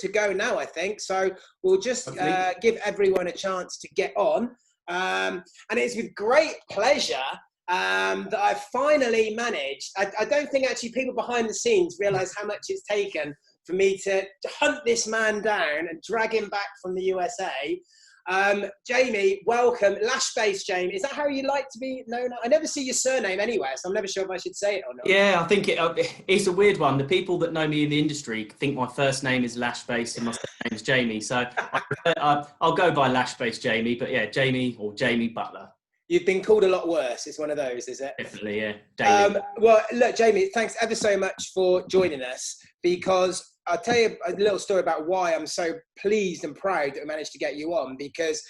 to go now, I think. So we'll just give everyone a chance to get on. And it's with great pleasure that I've finally managed. I don't think actually people behind the scenes realise how much it's taken for me to hunt this man down and drag him back from the USA. Jamie, welcome. Lashbase, Jamie. Is that how you like to be known? I never see your surname anywhere, so I'm never sure if I should say it or not. Yeah, I think it's a weird one. The people that know me in the industry think my first name is Lashbase and my second name is Jamie. So I'll go by Lashbase Jamie, but yeah, Jamie or Jamie Butler. You've been called a lot worse. It's one of those, is it? Definitely, yeah. Daily. Well, look, Jamie, thanks ever so much for joining us, because I'll tell you a little story about why I'm so pleased and proud that we managed to get you on, because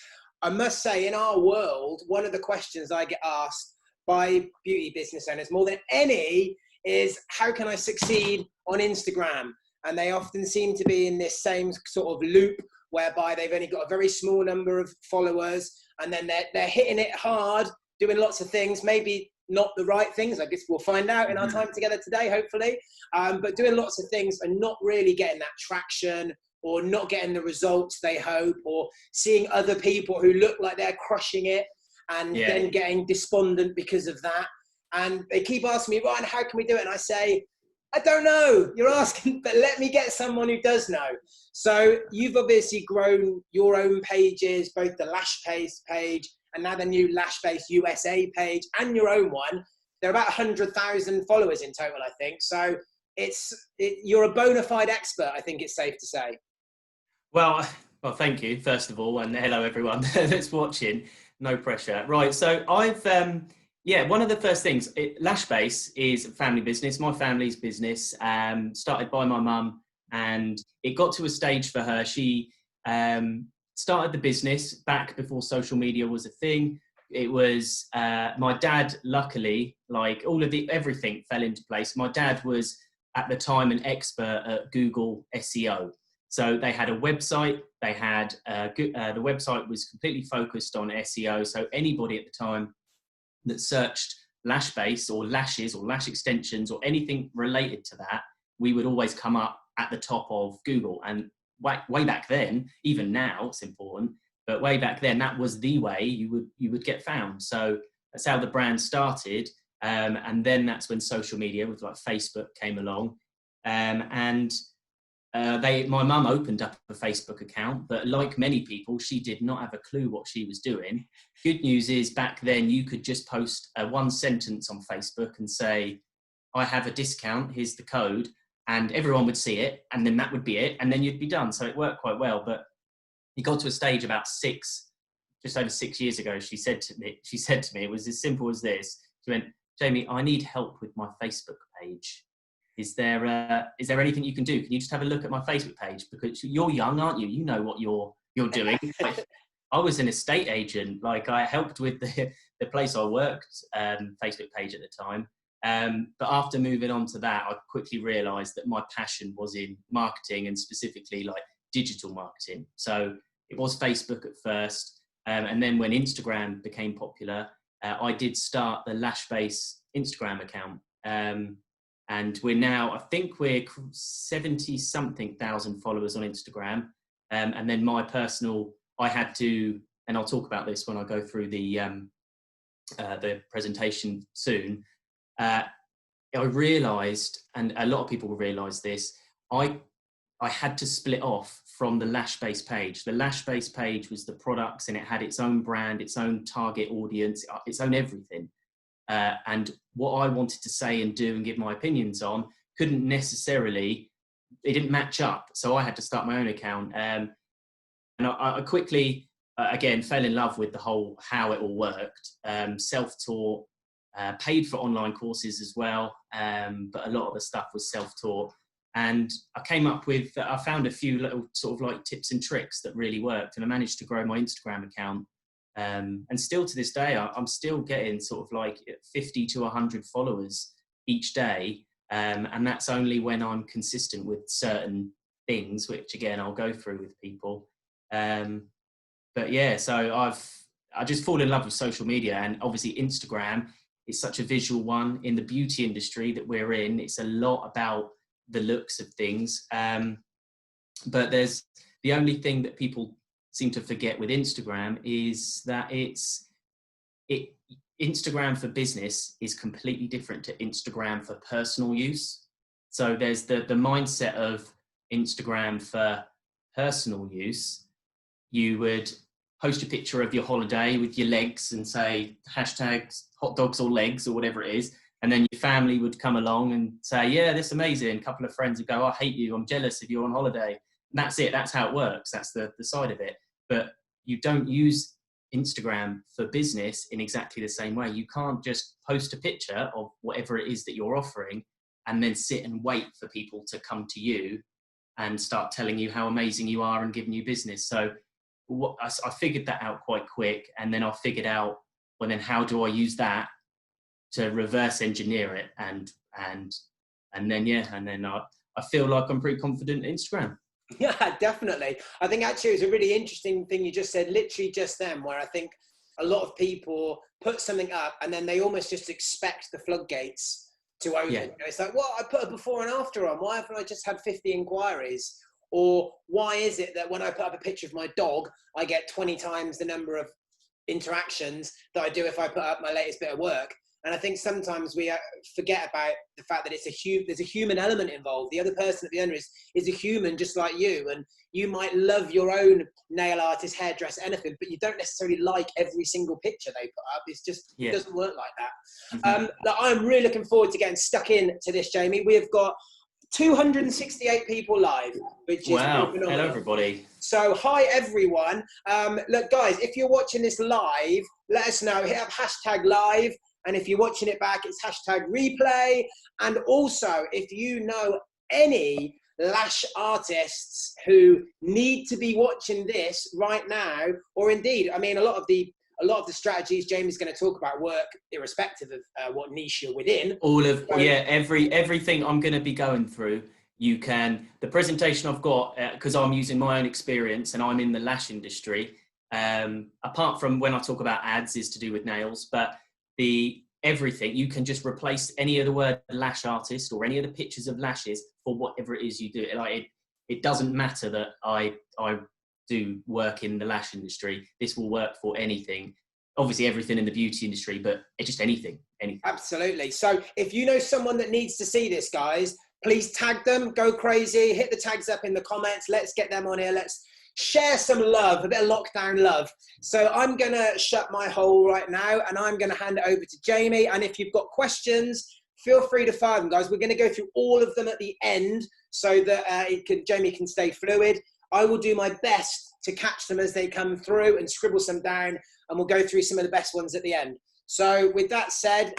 I must say in our world, one of the questions I get asked by beauty business owners more than any is, how can I succeed on Instagram? And they often seem to be in this same sort of loop whereby they've only got a very small number of followers, and then they're hitting it hard, doing lots of things, maybe not the right things. I guess we'll find out in our time together today, hopefully. But doing lots of things and not really getting that traction, or not getting the results they hope, or seeing other people who look like they're crushing it and then getting despondent because of that. And they keep asking me, Ryan, how can we do it? And I say, I don't know. You're asking, but let me get someone who does know. So you've obviously grown your own pages, both the Lashbase page and now the new Lashbase USA page and your own one. There are about 100,000 followers in total, I think. So you're a bona fide expert, I think it's safe to say. Well, thank you, first of all, and hello, everyone that's watching. No pressure. Right, so I've... one of the first things, Lashbase is a family business, my family's business, started by my mum, and it got to a stage for her. She started the business back before social media was a thing. It was my dad, luckily, like everything fell into place. My dad was at the time an expert at Google SEO. So they had a website, the website was completely focused on SEO. So anybody at the time that searched Lashbase or lashes or lash extensions or anything related to that, we would always come up at the top of Google. And way back then, even now it's important, but way back then that was the way you would get found. So that's how the brand started. And then that's when social media with like Facebook came along. My mum opened up a Facebook account, but like many people, she did not have a clue what she was doing. Good news is back then you could just post one sentence on Facebook and say, I have a discount, here's the code, and everyone would see it, and then that would be it, and then you'd be done. So it worked quite well. But it got to a stage about just over 6 years ago, she said to me, it was as simple as this. She went, Jamie, I need help with my Facebook page. Is there anything you can do? Can you just have a look at my Facebook page? Because you're young, aren't you? You know what you're doing. I was an estate agent. Like, I helped with the place I worked, Facebook page at the time. But after moving on to that, I quickly realised that my passion was in marketing, and specifically like digital marketing. So it was Facebook at first. And then when Instagram became popular, I did start the Lashbase Instagram account. And we're now, I think we're 70-something thousand followers on Instagram. And then my personal, I had to, and I'll talk about this when I go through the presentation soon. I realised, and a lot of people will realise this, I had to split off from the Lashbase page. The Lashbase page was the products, and it had its own brand, its own target audience, its own everything. And what I wanted to say and do and give my opinions on couldn't necessarily, it didn't match up. So I had to start my own account. And I quickly, again, fell in love with the whole, how it all worked. Self-taught, paid for online courses as well. But a lot of the stuff was self-taught. And I came up with, I found a few little sort of like tips and tricks that really worked. And I managed to grow my Instagram account. And still to this day, I'm still getting sort of like 50 to 100 followers each day. And that's only when I'm consistent with certain things, which again, I'll go through with people. But yeah, so I just fall in love with social media, and obviously Instagram is such a visual one in the beauty industry that we're in. It's a lot about the looks of things. But there's the only thing that people seem to forget with Instagram is that Instagram for business is completely different to Instagram for personal use. So there's the mindset of Instagram for personal use. You would post a picture of your holiday with your legs and say hashtags hot dogs or legs or whatever it is. And then your family would come along and say, yeah, that's amazing. A couple of friends would go, I hate you. I'm jealous if you're on holiday. And that's it. That's how it works. That's the side of it. But you don't use Instagram for business in exactly the same way. You can't just post a picture of whatever it is that you're offering and then sit and wait for people to come to you and start telling you how amazing you are and giving you business. So I figured that out quite quick. And then I figured out, well, then how do I use that to reverse engineer it? And then I feel like I'm pretty confident in Instagram. Yeah, definitely. I think actually it was a really interesting thing you just said, literally just then, where I think a lot of people put something up and then they almost just expect the floodgates to open. Yeah. It's like, well, I put a before and after on. Why haven't I just had 50 inquiries? Or why is it that when I put up a picture of my dog, I get 20 times the number of interactions that I do if I put up my latest bit of work? And I think sometimes we forget about the fact that there's a human element involved. The other person at the end is a human just like you. And you might love your own nail artist, hairdresser, anything, but you don't necessarily like every single picture they put up. It's just, It doesn't work like that. Mm-hmm. I'm really looking forward to getting stuck into this, Jamie. We've got 268 people live, which is wow. Hello, everybody. So hi, everyone. Look, guys, if you're watching this live, let us know. Hit up #live. And if you're watching it back, it's #replay. And also, if you know any lash artists who need to be watching this right now, or indeed, I mean, a lot of the strategies Jamie's going to talk about work irrespective of what niche you're within. Everything I'm going to be going through, you can, the presentation I've got, because I'm using my own experience and I'm in the lash industry, apart from when I talk about ads is to do with nails, but everything, you can just replace any of the word lash artist or any of the pictures of lashes for whatever it is you do. It doesn't matter that I do work in the lash industry. This will work for anything. Obviously everything in the beauty industry, but it's just anything. Absolutely. So if you know someone that needs to see this, guys, please tag them, go crazy, hit the tags up in the comments. Let's get them on here. Let's share some love, a bit of lockdown love. So I'm going to shut my hole right now and I'm going to hand it over to Jamie. And if you've got questions, feel free to fire them, guys. We're going to go through all of them at the end so that Jamie can stay fluid. I will do my best to catch them as they come through and scribble some down, and we'll go through some of the best ones at the end. So with that said,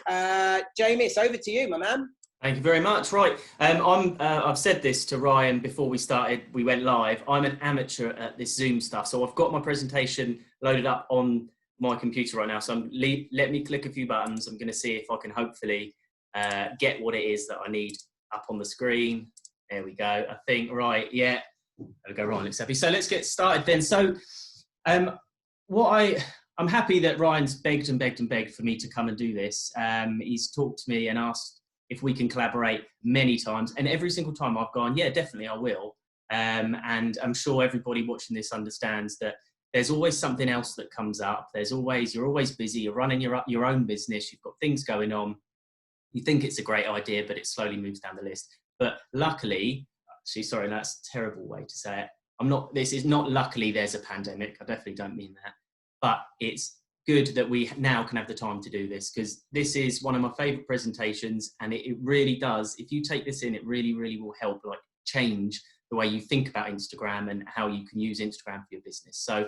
Jamie, it's over to you, my man. Thank you very much. Right, I've said this to Ryan before we went live. I'm an amateur at this Zoom stuff, so I've got my presentation loaded up on my computer right now. So let me click a few buttons. I'm going to see if I can hopefully get what it is that I need up on the screen. There we go. I think, right, yeah. There we go, Ryan looks happy. So let's get started then. So I'm happy that Ryan's begged and begged and begged for me to come and do this. He's talked to me and asked if we can collaborate many times. And every single time I've gone, yeah, definitely I will. And I'm sure everybody watching this understands that there's always something else that comes up. You're always busy. You're running your own business. You've got things going on. You think it's a great idea, but it slowly moves down the list. But luckily, actually, sorry, that's a terrible way to say it. This is not luckily there's a pandemic. I definitely don't mean that. But it's good that we now can have the time to do this, because this is one of my favorite presentations, and it really does. If you take this in, it really, really will help change the way you think about Instagram and how you can use Instagram for your business. So,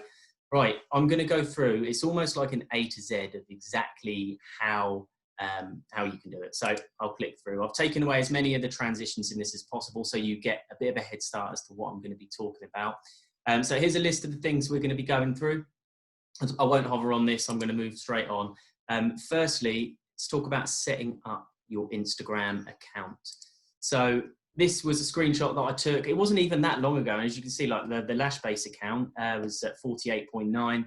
right, I'm going to go through. It's almost like an A to Z of exactly how you can do it. So I'll click through. I've taken away as many of the transitions in this as possible, so you get a bit of a head start as to what I'm going to be talking about. So here's a list of the things we're going to be going through. I won't hover on this. I'm going to move straight on. Firstly, let's talk about setting up your Instagram account. So this was a screenshot that I took. It wasn't even that long ago. And as you can see, the Lashbase account was at 48.9.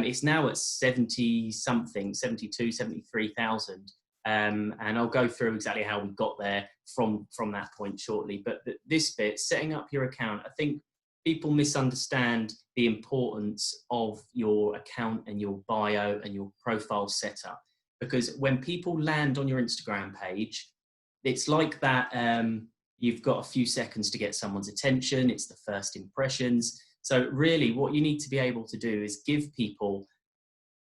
It's now at 70 something, 72, 73,000. And I'll go through exactly how we got there from that point shortly. But this bit, setting up your account, I think people misunderstand the importance of your account and your bio and your profile setup. Because when people land on your Instagram page, it's like that, you've got a few seconds to get someone's attention. It's the first impressions. So really what you need to be able to do is give people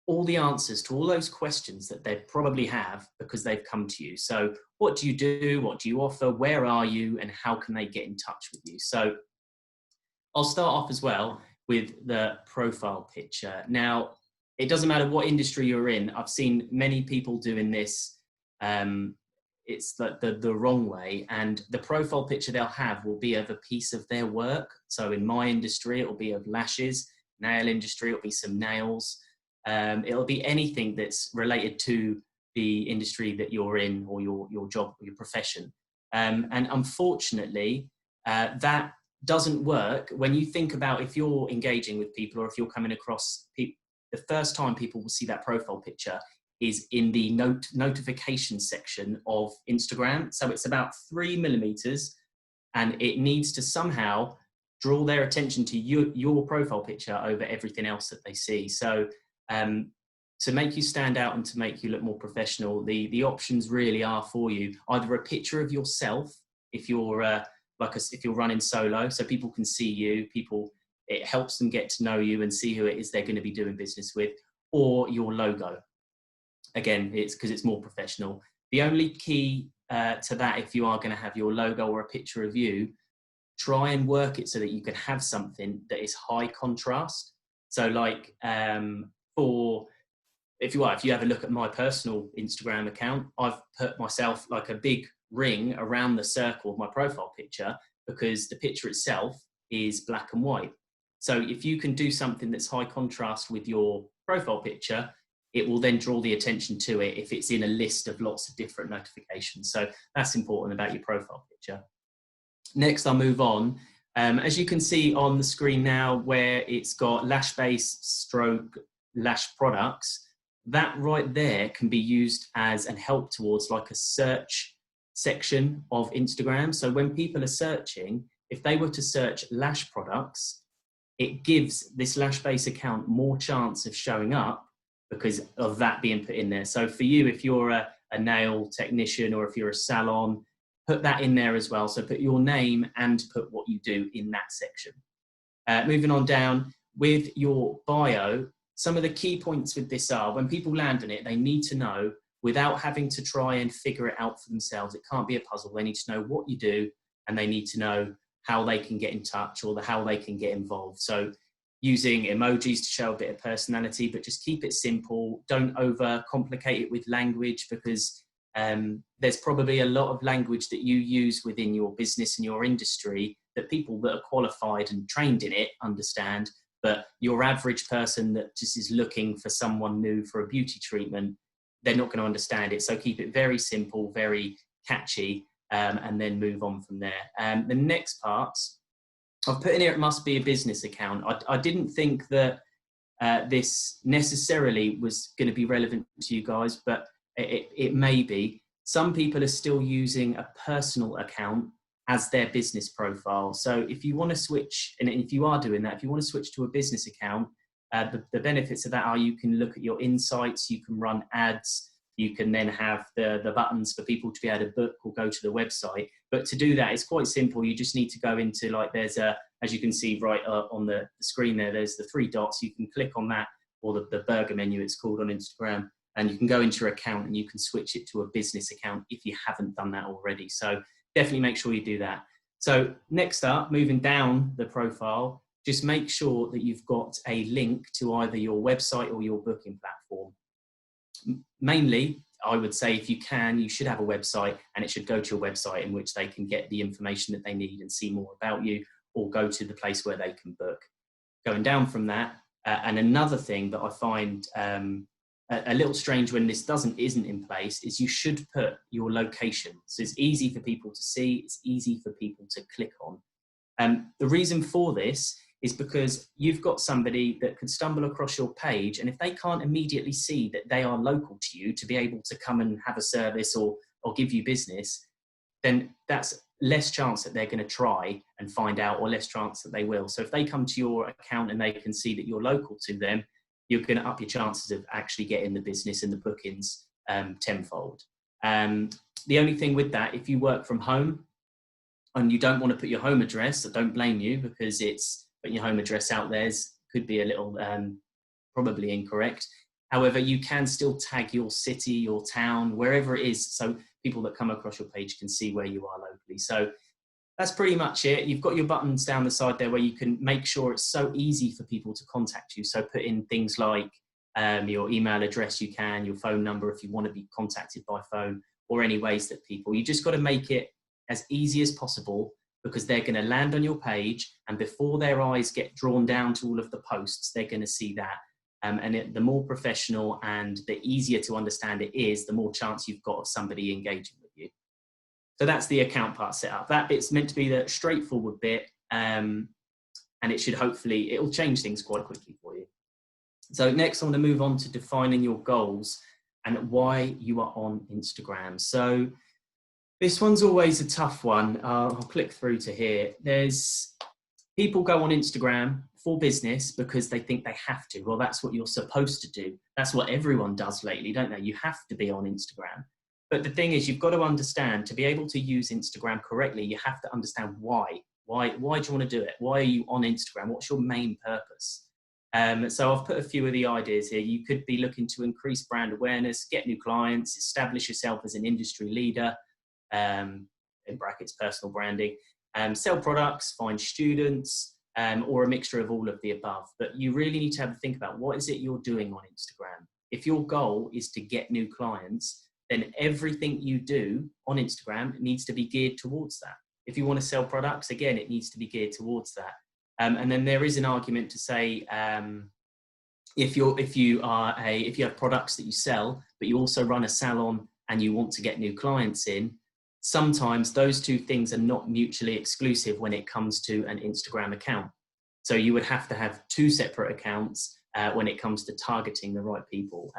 all the answers to all those questions that they probably have because they've come to you. So what do you do? What do you offer? Where are you? And how can they get in touch with you? So I'll start off as well with the profile picture. Now, it doesn't matter what industry you're in. I've seen many people doing this. It's the wrong way. And the profile picture they'll have will be of a piece of their work. So in my industry, it will be of lashes. Nail industry, it'll be some nails. It'll be anything that's related to the industry that you're in, or your job or your profession. And unfortunately, that doesn't work when you think about if you're engaging with people, or if you're coming across people. The first time people will see that profile picture is in the notification section of Instagram. So it's about 3 millimeters, and it needs to somehow draw their attention to your profile picture over everything else that they see. So to make you stand out and to make you look more professional, the options really are for you either a picture of yourself, if you're if you're running solo, so people can see you, it helps them get to know you and see who it is they're going to be doing business with, or your logo. Again, it's because it's more professional. The only key to that, if you are going to have your logo or a picture of you, try and work it so that you can have something that is high contrast. So like if you have a look at my personal Instagram account, I've put myself like a big ring around the circle of my profile picture because the picture itself is black and white. So if you can do something that's high contrast with your profile picture, it will then draw the attention to it if it's in a list of lots of different notifications. So that's important about your profile picture. Next, I'll move on. As you can see on the screen now, where it's got Lashbase / Lash products, that right there can be used as and help towards like a search section of Instagram. So when people are searching, if they were to search lash products, it gives this Lashbase account more chance of showing up because of that being put in there. So for you, if you're a nail technician or if you're a salon, put that in there as well. So put your name and put what you do in that section. Moving on down with your bio, some of the key points with this are when people land on it, they need to know without having to try and figure it out for themselves. It can't be a puzzle. They need to know what you do and they need to know how they can get in touch or how they can get involved. So using emojis to show a bit of personality, but just keep it simple. Don't overcomplicate it with language because there's probably a lot of language that you use within your business and your industry that people that are qualified and trained in it understand, but your average person that just is looking for someone new for a beauty treatment, they're not going to understand it. So keep it very simple, very catchy, and then move on from there. The next part, I've put in here, it must be a business account. I didn't think that this necessarily was going to be relevant to you guys, but it may be. Some people are still using a personal account as their business profile. So if you want to switch, and if you are doing that, if you want to switch to a business account, the benefits of that are you can look at your insights, you can run ads, you can then have the buttons for people to be able to book or go to the website. But to do that, it's quite simple. You just need to go into there's as you can see right on the screen there, there's the 3 dots. You can click on that, or the burger menu it's called on Instagram, and you can go into your account and you can switch it to a business account if you haven't done that already. So definitely make sure you do that. So next up, moving down the profile, just make sure that you've got a link to either your website or your booking platform. Mainly, I would say if you can, you should have a website, and it should go to your website in which they can get the information that they need and see more about you, or go to the place where they can book. Going down from that, and another thing that I find a little strange when this isn't in place is you should put your location. So it's easy for people to see, it's easy for people to click on. The reason for this is because you've got somebody that could stumble across your page, and if they can't immediately see that they are local to you to be able to come and have a service or give you business, then that's less chance that they're going to try and find out, or less chance that they will. So if they come to your account and they can see that you're local to them, you're going to up your chances of actually getting the business and the bookings tenfold. The only thing with that, if you work from home and you don't want to put your home address, I don't blame you, because putting your home address out there could be a little probably incorrect. However, you can still tag your city, your town, wherever it is, so people that come across your page can see where you are locally. So that's pretty much it. You've got your buttons down the side there where you can make sure it's so easy for people to contact you. So put in things like your email address, your phone number if you want to be contacted by phone, or any ways that you just got to make it as easy as possible, because they're going to land on your page, and before their eyes get drawn down to all of the posts, they're going to see that. The more professional and the easier to understand it is, the more chance you've got of somebody engaging with you. So that's the account part set up. That bit's meant to be the straightforward bit, and it should it'll change things quite quickly for you. So next, I want to move on to defining your goals and why you are on Instagram. So this one's always a tough one. I'll click through to here. People go on Instagram for business because they think they have to. Well, that's what you're supposed to do. That's what everyone does lately, don't they? You have to be on Instagram. But the thing is, you've got to understand, to be able to use Instagram correctly, you have to understand why. Why do you want to do it? Why are you on Instagram? What's your main purpose? So I've put a few of the ideas here. You could be looking to increase brand awareness, get new clients, establish yourself as an industry leader, in brackets, personal branding, sell products, find students, or a mixture of all of the above. But you really need to have a think about, what is it you're doing on Instagram? If your goal is to get new clients, then everything you do on Instagram needs to be geared towards that. If you want to sell products, again, it needs to be geared towards that. And then there is an argument to say, if you have products that you sell, but you also run a salon and you want to get new clients in, sometimes those two things are not mutually exclusive when it comes to an Instagram account. So you would have to have two separate accounts when it comes to targeting the right people.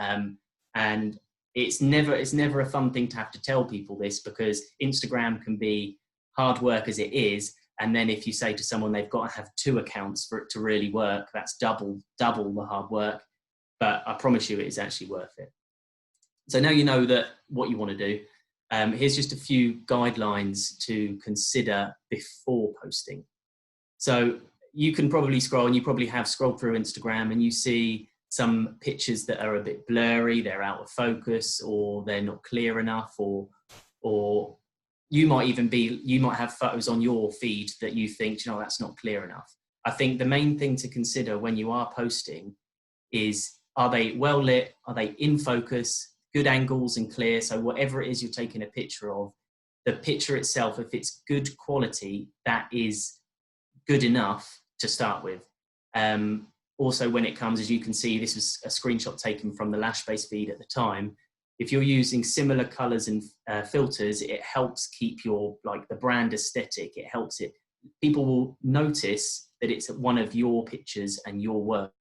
And it's never a fun thing to have to tell people this, because Instagram can be hard work as it is. And then if you say to someone they've got to have two accounts for it to really work, that's double the hard work. But I promise you, it is actually worth it. So now you know what you want to do. Here's just a few guidelines to consider before posting. So you can probably scroll, and you probably have scrolled through Instagram, and you see some pictures that are a bit blurry, they're out of focus, or they're not clear enough, or you might have photos on your feed that you think, that's not clear enough. I think the main thing to consider when you are posting is, are they well lit? Are they in focus? Good angles and clear? So whatever it is you're taking a picture of, the picture itself, if it's good quality, that is good enough to start with. Also, when it comes, as you can see, this was a screenshot taken from the Lashbase feed at the time. If you're using similar colors and filters, it helps keep the brand aesthetic. It helps it. People will notice that it's one of your pictures and your work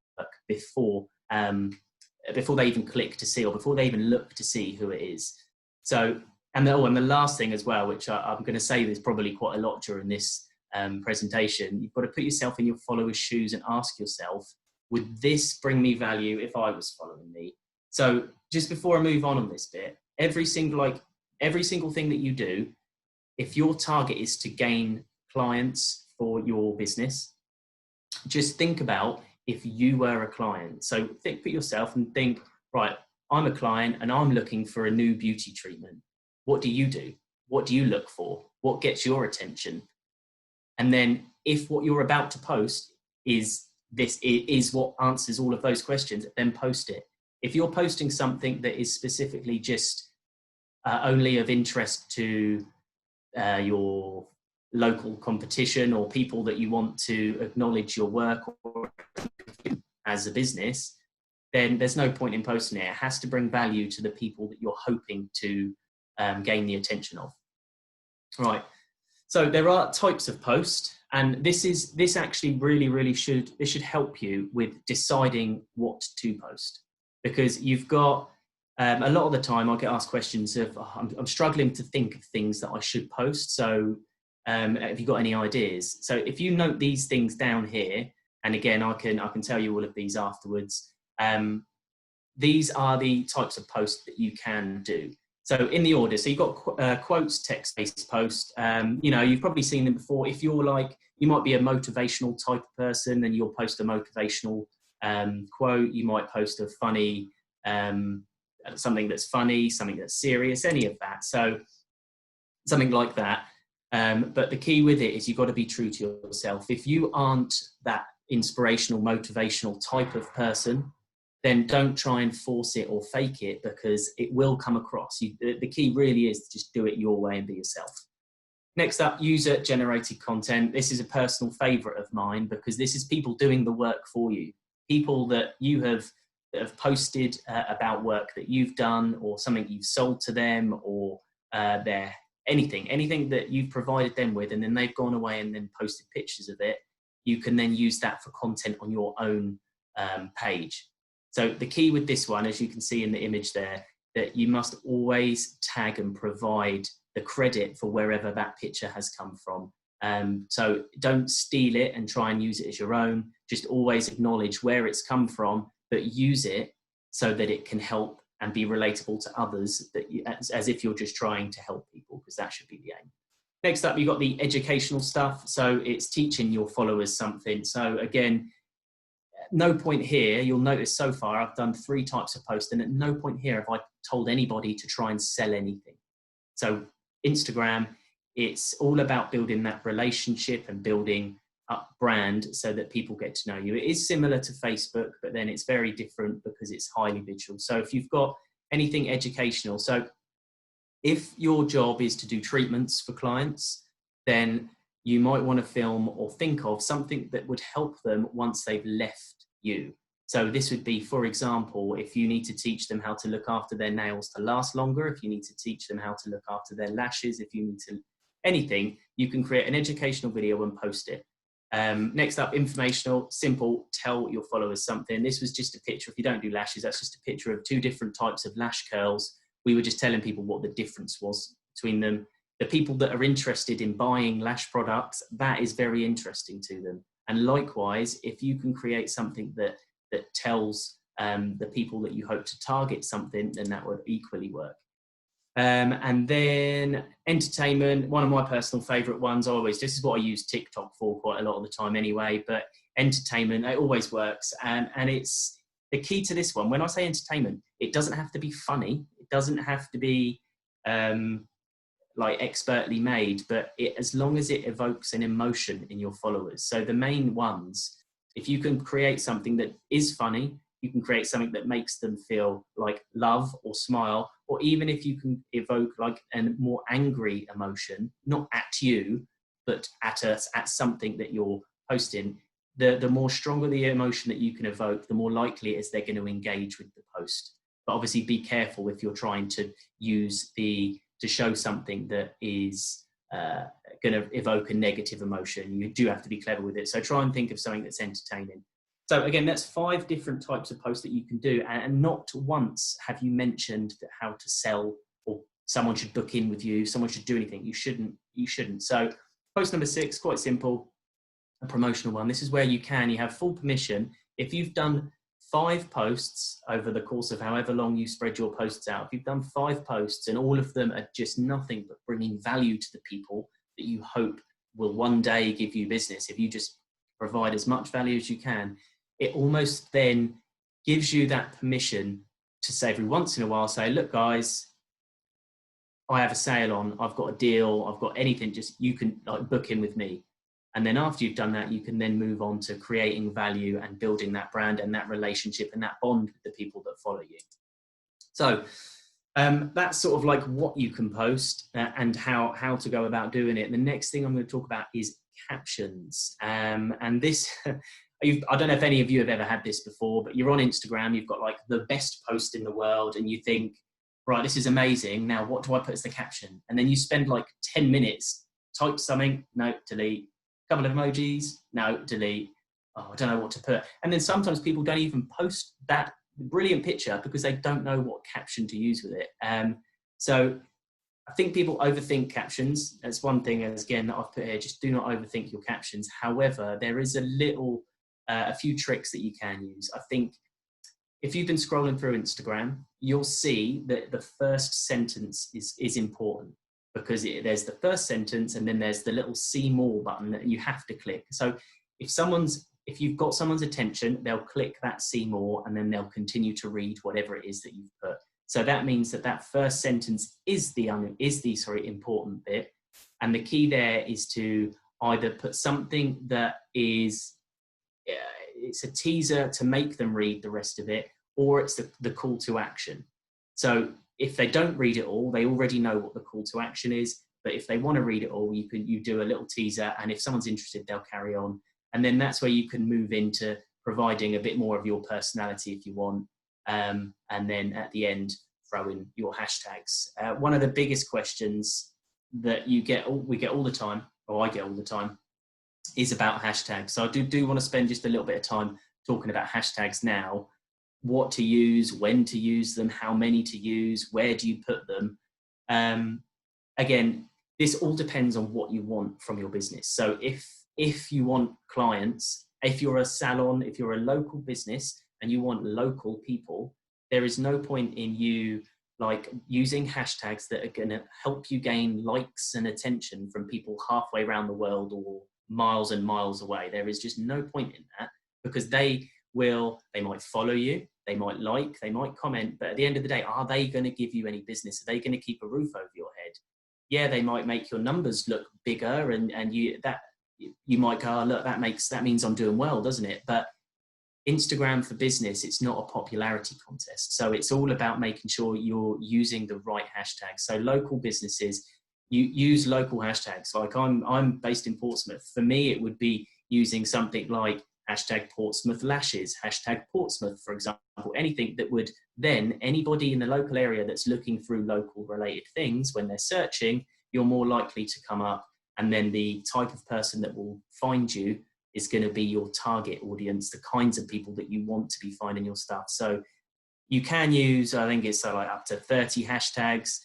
before they even click to see, or before they even look to see who it is. So, and the last thing as well, which I'm going to say there's probably quite a lot during this presentation, you've got to put yourself in your followers' shoes and ask yourself, would this bring me value if I was following me? So just before I move on this bit, every single thing that you do, if your target is to gain clients for your business, just think about if you were a client. So put yourself and think, right, I'm a client and I'm looking for a new beauty treatment. What do you do? What do you look for? What gets your attention? And then if what you're about to post is what answers all of those questions, then post it. If you're posting something that is specifically just only of interest to your local competition, or people that you want to acknowledge your work or as a business, then there's no point in posting it. It has to bring value to the people that you're hoping to gain the attention of. Right. So there are types of post, and this actually really should help you with deciding what to post, because you've got a lot of the time I get asked questions of, I'm struggling to think of things that I should post. So Have you got any ideas? So if you note these things down here, and again, I can tell you all of these afterwards. These are the types of posts that you can do. So in the order, so you've got quotes, text-based post. You know, you've probably seen them before. If you're like, you might be a motivational type of person, then you'll post a motivational quote. You might post a funny, something that's funny, something that's serious, any of that. So something like that. But the key with it is you've got to be true to yourself. If you aren't that inspirational, motivational type of person, then don't try and force it or fake it, because it will come across. The key really is to just do it your way and be yourself. Next up, user-generated content. This is a personal favorite of mine, because this is people doing the work for you. People that you have posted about work that you've done, or something you've sold to them, or anything that you've provided them with, and then they've gone away and then posted pictures of it. You can then use that for content on your own page. So the key with this one, as you can see in the image there, that you must always tag and provide the credit for wherever that picture has come from. So don't steal it and try and use it as your own. Just always acknowledge where it's come from, but use it so that it can help and be relatable to others, that as if you're just trying to help people, because that should be the aim. Next up, you've got the educational stuff. So it's teaching your followers something. So again, no point here, you'll notice so far I've done 3 types of posts, and at no point here have I told anybody to try and sell anything. So Instagram, it's all about building that relationship and building up brand so that people get to know you. It is similar to Facebook, but then it's very different because it's highly visual. So if you've got anything educational, so if your job is to do treatments for clients, then you might want to film or think of something that would help them once they've left you. So this would be, for example, if you need to teach them how to look after their nails to last longer, if you need to teach them how to look after their lashes, if you need to, anything, you can create an educational video and post it. Next up, informational, simple, tell your followers something. This was just a picture. If you don't do lashes, that's just a picture of 2 different types of lash curls. We were just telling people what the difference was between them. The people that are interested in buying lash products, that is very interesting to them. And likewise, if you can create something that tells the people that you hope to target something, then that would equally work. And then entertainment, one of my personal favorite ones, this is what I use TikTok for quite a lot of the time anyway, but entertainment, it always works. And it's the key to this one. When I say entertainment, it doesn't have to be funny. It doesn't have to be like expertly made, but as long as it evokes an emotion in your followers. So the main ones, if you can create something that is funny, you can create something that makes them feel like love or smile, or even if you can evoke like a more angry emotion, not at you, but at something that you're posting, the more stronger the emotion that you can evoke, the more likely it is they're going to engage with the post. But obviously be careful if you're trying to use to show something that is going to evoke a negative emotion. You do have to be clever with it. So try and think of something that's entertaining. So again, that's 5 different types of posts that you can do. And not once have you mentioned that how to sell, or someone should book in with you, someone should do anything. You shouldn't. So post number 6, quite simple, a promotional one. This is where you have full permission. If you've done 5 posts over the course of however long you spread your posts out, if you've done 5 posts and all of them are just nothing but bringing value to the people that you hope will one day give you business, if you just provide as much value as you can, it almost then gives you that permission to say every once in a while, say, look guys, I have a sale on, I've got a deal, I've got anything, just you can like book in with me. And then after you've done that, you can then move on to creating value and building that brand and that relationship and that bond with the people that follow you. So that's sort of like what you can post and how to go about doing it. And the next thing I'm going to talk about is captions. And this, I don't know if any of you have ever had this before, but you're on Instagram, you've got like the best post in the world and you think, right, this is amazing. Now, what do I put as the caption? And then you spend like 10 minutes, type something, no, delete. Couple of emojis, no, delete. Oh, I don't know what to put. And then sometimes people don't even post that brilliant picture because they don't know what caption to use with it. So I think people overthink captions. That's one thing, as again, that I've put here. Just do not overthink your captions. However, there is a few tricks that you can use. I think if you've been scrolling through Instagram, you'll see that the first sentence is important, because there's the first sentence and then there's the little see more button that you have to click. So if you've got someone's attention, they'll click that see more and then they'll continue to read whatever it is that you've put. So that means that first sentence is the important bit. And the key there is to either put something that is, it's a teaser to make them read the rest of it, or it's the call to action. So if they don't read it all, they already know what the call to action is. But if they want to read it all, you do a little teaser, and if someone's interested, they'll carry on. And then that's where you can move into providing a bit more of your personality if you want. And then at the end, throw in your hashtags. One of the biggest questions that we get all the time, or I get all the time, is about hashtags. So I do want to spend just a little bit of time talking about hashtags now. What to use, when to use them, how many to use, where do you put them? Again, this all depends on what you want from your business. So if you want clients, if you're a salon, if you're a local business and you want local people, there is no point in you like using hashtags that are going to help you gain likes and attention from people halfway around the world or miles and miles away. There is just no point in that, because they might follow you, they might like, they might comment, but at the end of the day, are they going to give you any business? Are they going to keep a roof over your head? Yeah, they might make your numbers look bigger, and you might go, oh, look, that means I'm doing well, doesn't it? But Instagram for business, it's not a popularity contest. So it's all about making sure you're using the right hashtags. So local businesses, you use local hashtags. Like I'm based in Portsmouth. For me, it would be using something like hashtag Portsmouth lashes, hashtag Portsmouth, for example, anything that would then, anybody in the local area that's looking through local related things, when they're searching, you're more likely to come up. And then the type of person that will find you is going to be your target audience, the kinds of people that you want to be finding your stuff. So you can use, I think it's like up to 30 hashtags.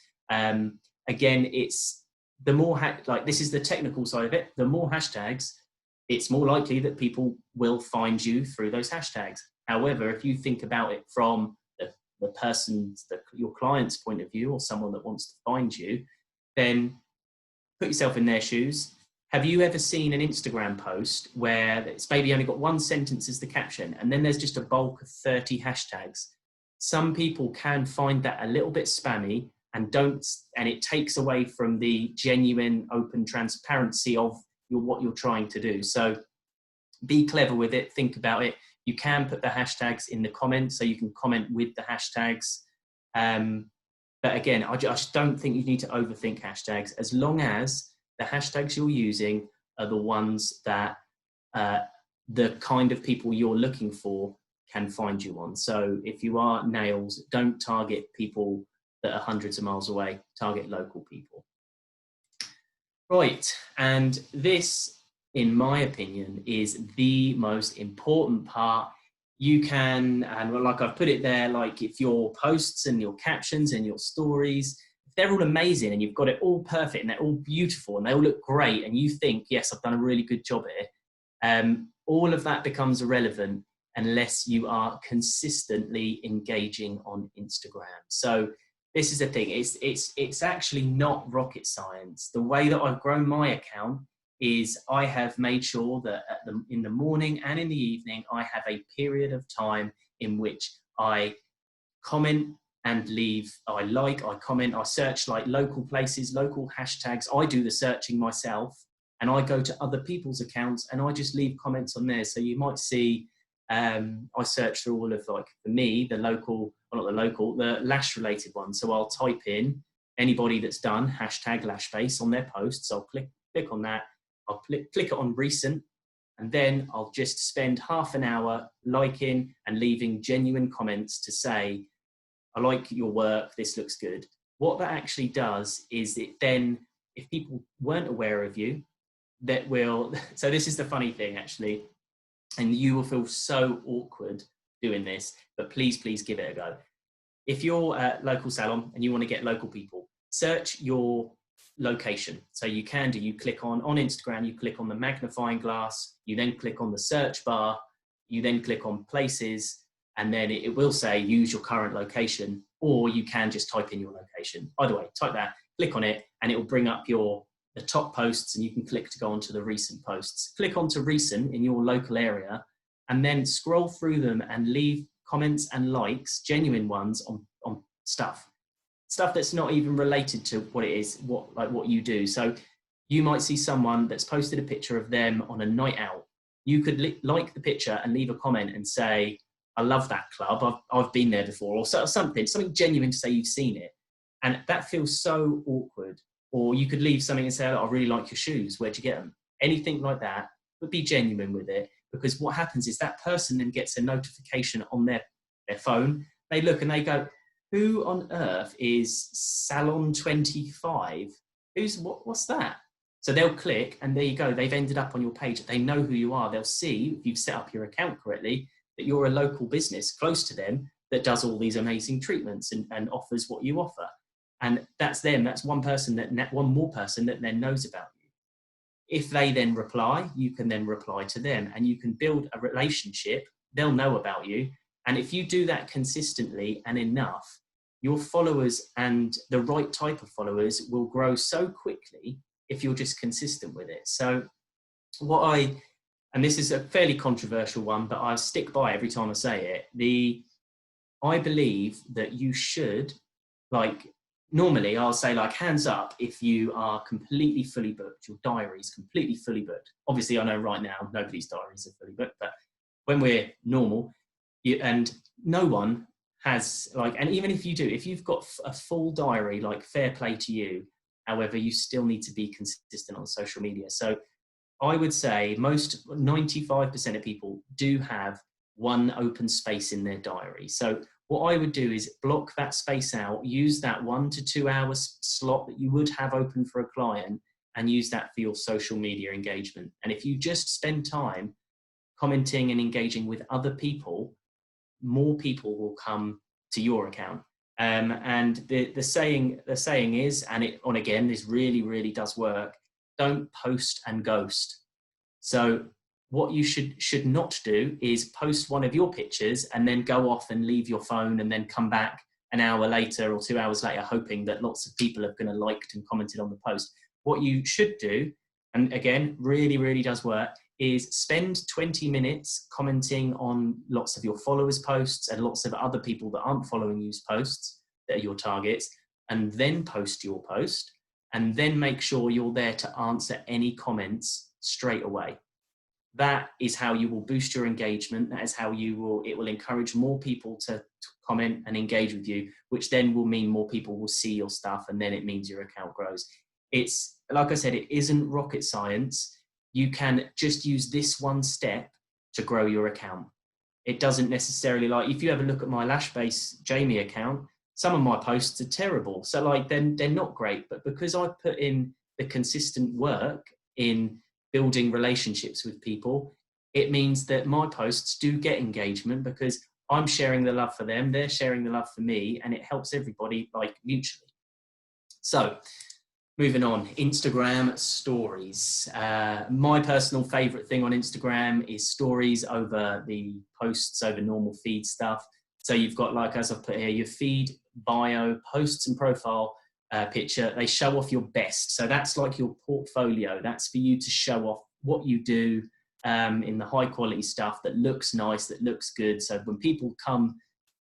Again, it's the more, this is the technical side of it. The more hashtags, it's more likely that people will find you through those hashtags. However, if you think about it from the person's, your client's point of view, or someone that wants to find you, then put yourself in their shoes. Have you ever seen an Instagram post where it's maybe only got one sentence as the caption, and then there's just a bulk of 30 hashtags? Some people can find that a little bit spammy and it takes away from the genuine, open transparency of what you're trying to do. So be clever with it. Think about it. You can put the hashtags in the comments, so you can comment with the hashtags. But again, I just don't think you need to overthink hashtags, as long as the hashtags you're using are the ones that the kind of people you're looking for can find you on. So if you are nails, don't target people that are hundreds of miles away, target local people. Right, and this, in my opinion, is the most important part. You can, and like I've put it there, like if your posts and your captions and your stories, if they're all amazing and you've got it all perfect and they're all beautiful and they all look great and you think, yes, I've done a really good job here, all of that becomes irrelevant unless you are consistently engaging on Instagram. So this is the thing, it's actually not rocket science. The way that I've grown my account is I have made sure that in the morning and in the evening, I have a period of time in which I comment and leave, I comment, I search like local places, local hashtags. I do the searching myself, and I go to other people's accounts and I just leave comments on there. So you might see, I search through all of, like, for me, the lash related ones. So I'll type in anybody that's done hashtag Lashbase on their posts. I'll click on that. I'll click it on recent, and then I'll just spend half an hour liking and leaving genuine comments to say, I like your work, this looks good. What that actually does is it then, if people weren't aware of you, so this is the funny thing actually, and you will feel so awkward doing this, but please give it a go. If you're a local salon and you want to get local people, search your location. So you click on Instagram, you click on the magnifying glass, you then click on the search bar, you then click on places, and then it will say use your current location, or you can just type in your location. Either way, type that, click on it, and it will bring up the top posts, and you can click to go onto the recent posts. Click onto recent in your local area, and then scroll through them and leave comments and likes, genuine ones, on stuff that's not even related to what it is, what you do. So you might see someone that's posted a picture of them on a night out. You could like the picture and leave a comment and say, I love that club, I've been there before, or something genuine to say you've seen it. And that feels so awkward. Or you could leave something and say, oh, I really like your shoes, where'd you get them? Anything like that, but be genuine with it, because what happens is that person then gets a notification on their phone. They look and they go, who on earth is Salon 25? What's that? So they'll click, and there you go. They've ended up on your page. They know who you are. They'll see, if you've set up your account correctly, that you're a local business close to them that does all these amazing treatments and offers what you offer. And that's them. That's one more person that then knows about you. If they then reply, you can then reply to them, and you can build a relationship. They'll know about you. And if you do that consistently and enough, your followers, and the right type of followers, will grow so quickly if you're just consistent with it. So and this is a fairly controversial one, but I stick by every time I say it. I believe that you should, normally I'll say hands up if you are completely fully booked, your diary is completely fully booked. Obviously I know right now nobody's diaries are fully booked, but when we're normal, and no one has and even if you do, if you've got a full diary, fair play to you. However, you still need to be consistent on social media. So I would say 95% of people do have one open space in their diary. So what I would do is block that space out, use that 1 to 2 hours slot that you would have open for a client, and use that for your social media engagement. And if you just spend time commenting and engaging with other people, more people will come to your account. And the saying is, and again, this really, really does work, don't post and ghost. So what you should not do is post one of your pictures and then go off and leave your phone and then come back an hour later or 2 hours later hoping that lots of people are going to liked and commented on the post. What you should do, and again, really, really does work, is spend 20 minutes commenting on lots of your followers' posts and lots of other people that aren't following you's posts that are your targets, and then post your post, and then make sure you're there to answer any comments straight away. That is how you will boost your engagement. That is how it will encourage more people to comment and engage with you, which then will mean more people will see your stuff, and then it means your account grows. It's, like I said, it isn't rocket science. You can just use this one step to grow your account. It doesn't necessarily, if you ever look at my Lashbase Jamie account, some of my posts are terrible. So they're not great, but because I put in the consistent work in building relationships with people, it means that my posts do get engagement because I'm sharing the love for them, they're sharing the love for me, and it helps everybody mutually. So moving on, Instagram stories. My personal favorite thing on Instagram is stories over the posts, over normal feed stuff. So you've got, as I've put here, your feed, bio, posts and profile picture. They show off your best. So that's your portfolio. That's for you to show off what you do in the high quality stuff that looks nice, that looks good. So when people come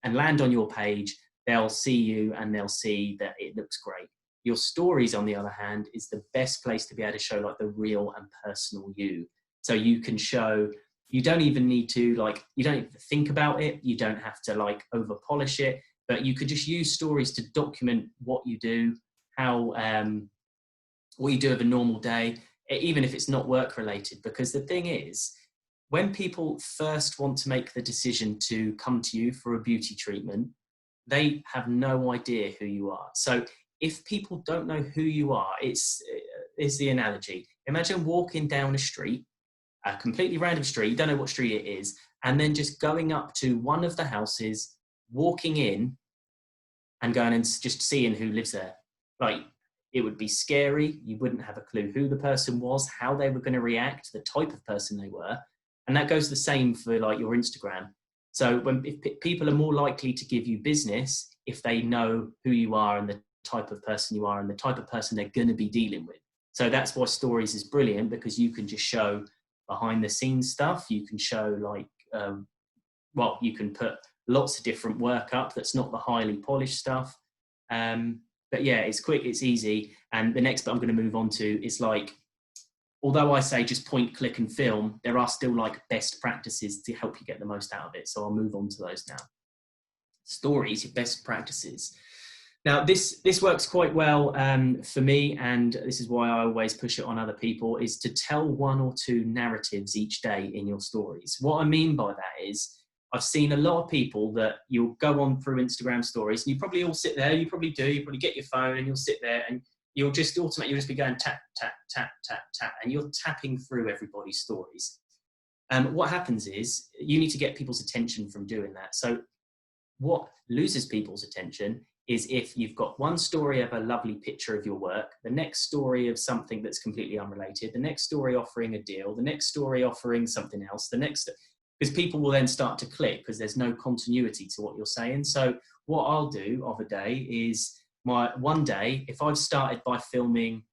and land on your page, they'll see you and they'll see that it looks great. Your stories, on the other hand, is the best place to be able to show the real and personal you. So you can show, you don't even need to you don't have to think about it. You don't have to over polish it, but you could just use stories to document what you do, what you do of a normal day, even if it's not work related. Because the thing is, when people first want to make the decision to come to you for a beauty treatment, they have no idea who you are. So if people don't know who you are, it's the analogy. Imagine walking down a street, a completely random street, you don't know what street it is, and then just going up to one of the houses, walking in and going and just seeing who lives there. like, it would be scary. You wouldn't have a clue who the person was, how they were going to react, the type of person they were. And that goes the same for like your Instagram. So if people are more likely to give you business if they know who you are and the type of person you are and the type of person they're going to be dealing with. So that's why stories is brilliant, because you can just show behind the scenes stuff. You can show like, you can put lots of different work up that's not the highly polished stuff. But yeah, it's quick, it's easy. And the next bit I'm going to move on to is like, although I say just point, click and film, there are still like best practices to help you get the most out of it. So I'll move on to those now. Stories, your best practices. Now this works quite well for me, and this is why I always push it on other people, is to tell 1 or 2 narratives each day in your stories. What I mean by that is, I've seen a lot of people that you'll go on through Instagram stories, and you probably all sit there, you probably get your phone and you'll sit there and you'll just be going tap, tap, tap, tap, tap, and you're tapping through everybody's stories. What happens is you need to get people's attention from doing that. So what loses people's attention is if you've got one story of a lovely picture of your work, the next story of something that's completely unrelated, the next story offering a deal, the next story offering something else, because people will then start to click because there's no continuity to what you're saying. So what I'll do of a day is one day, if I've started by filming,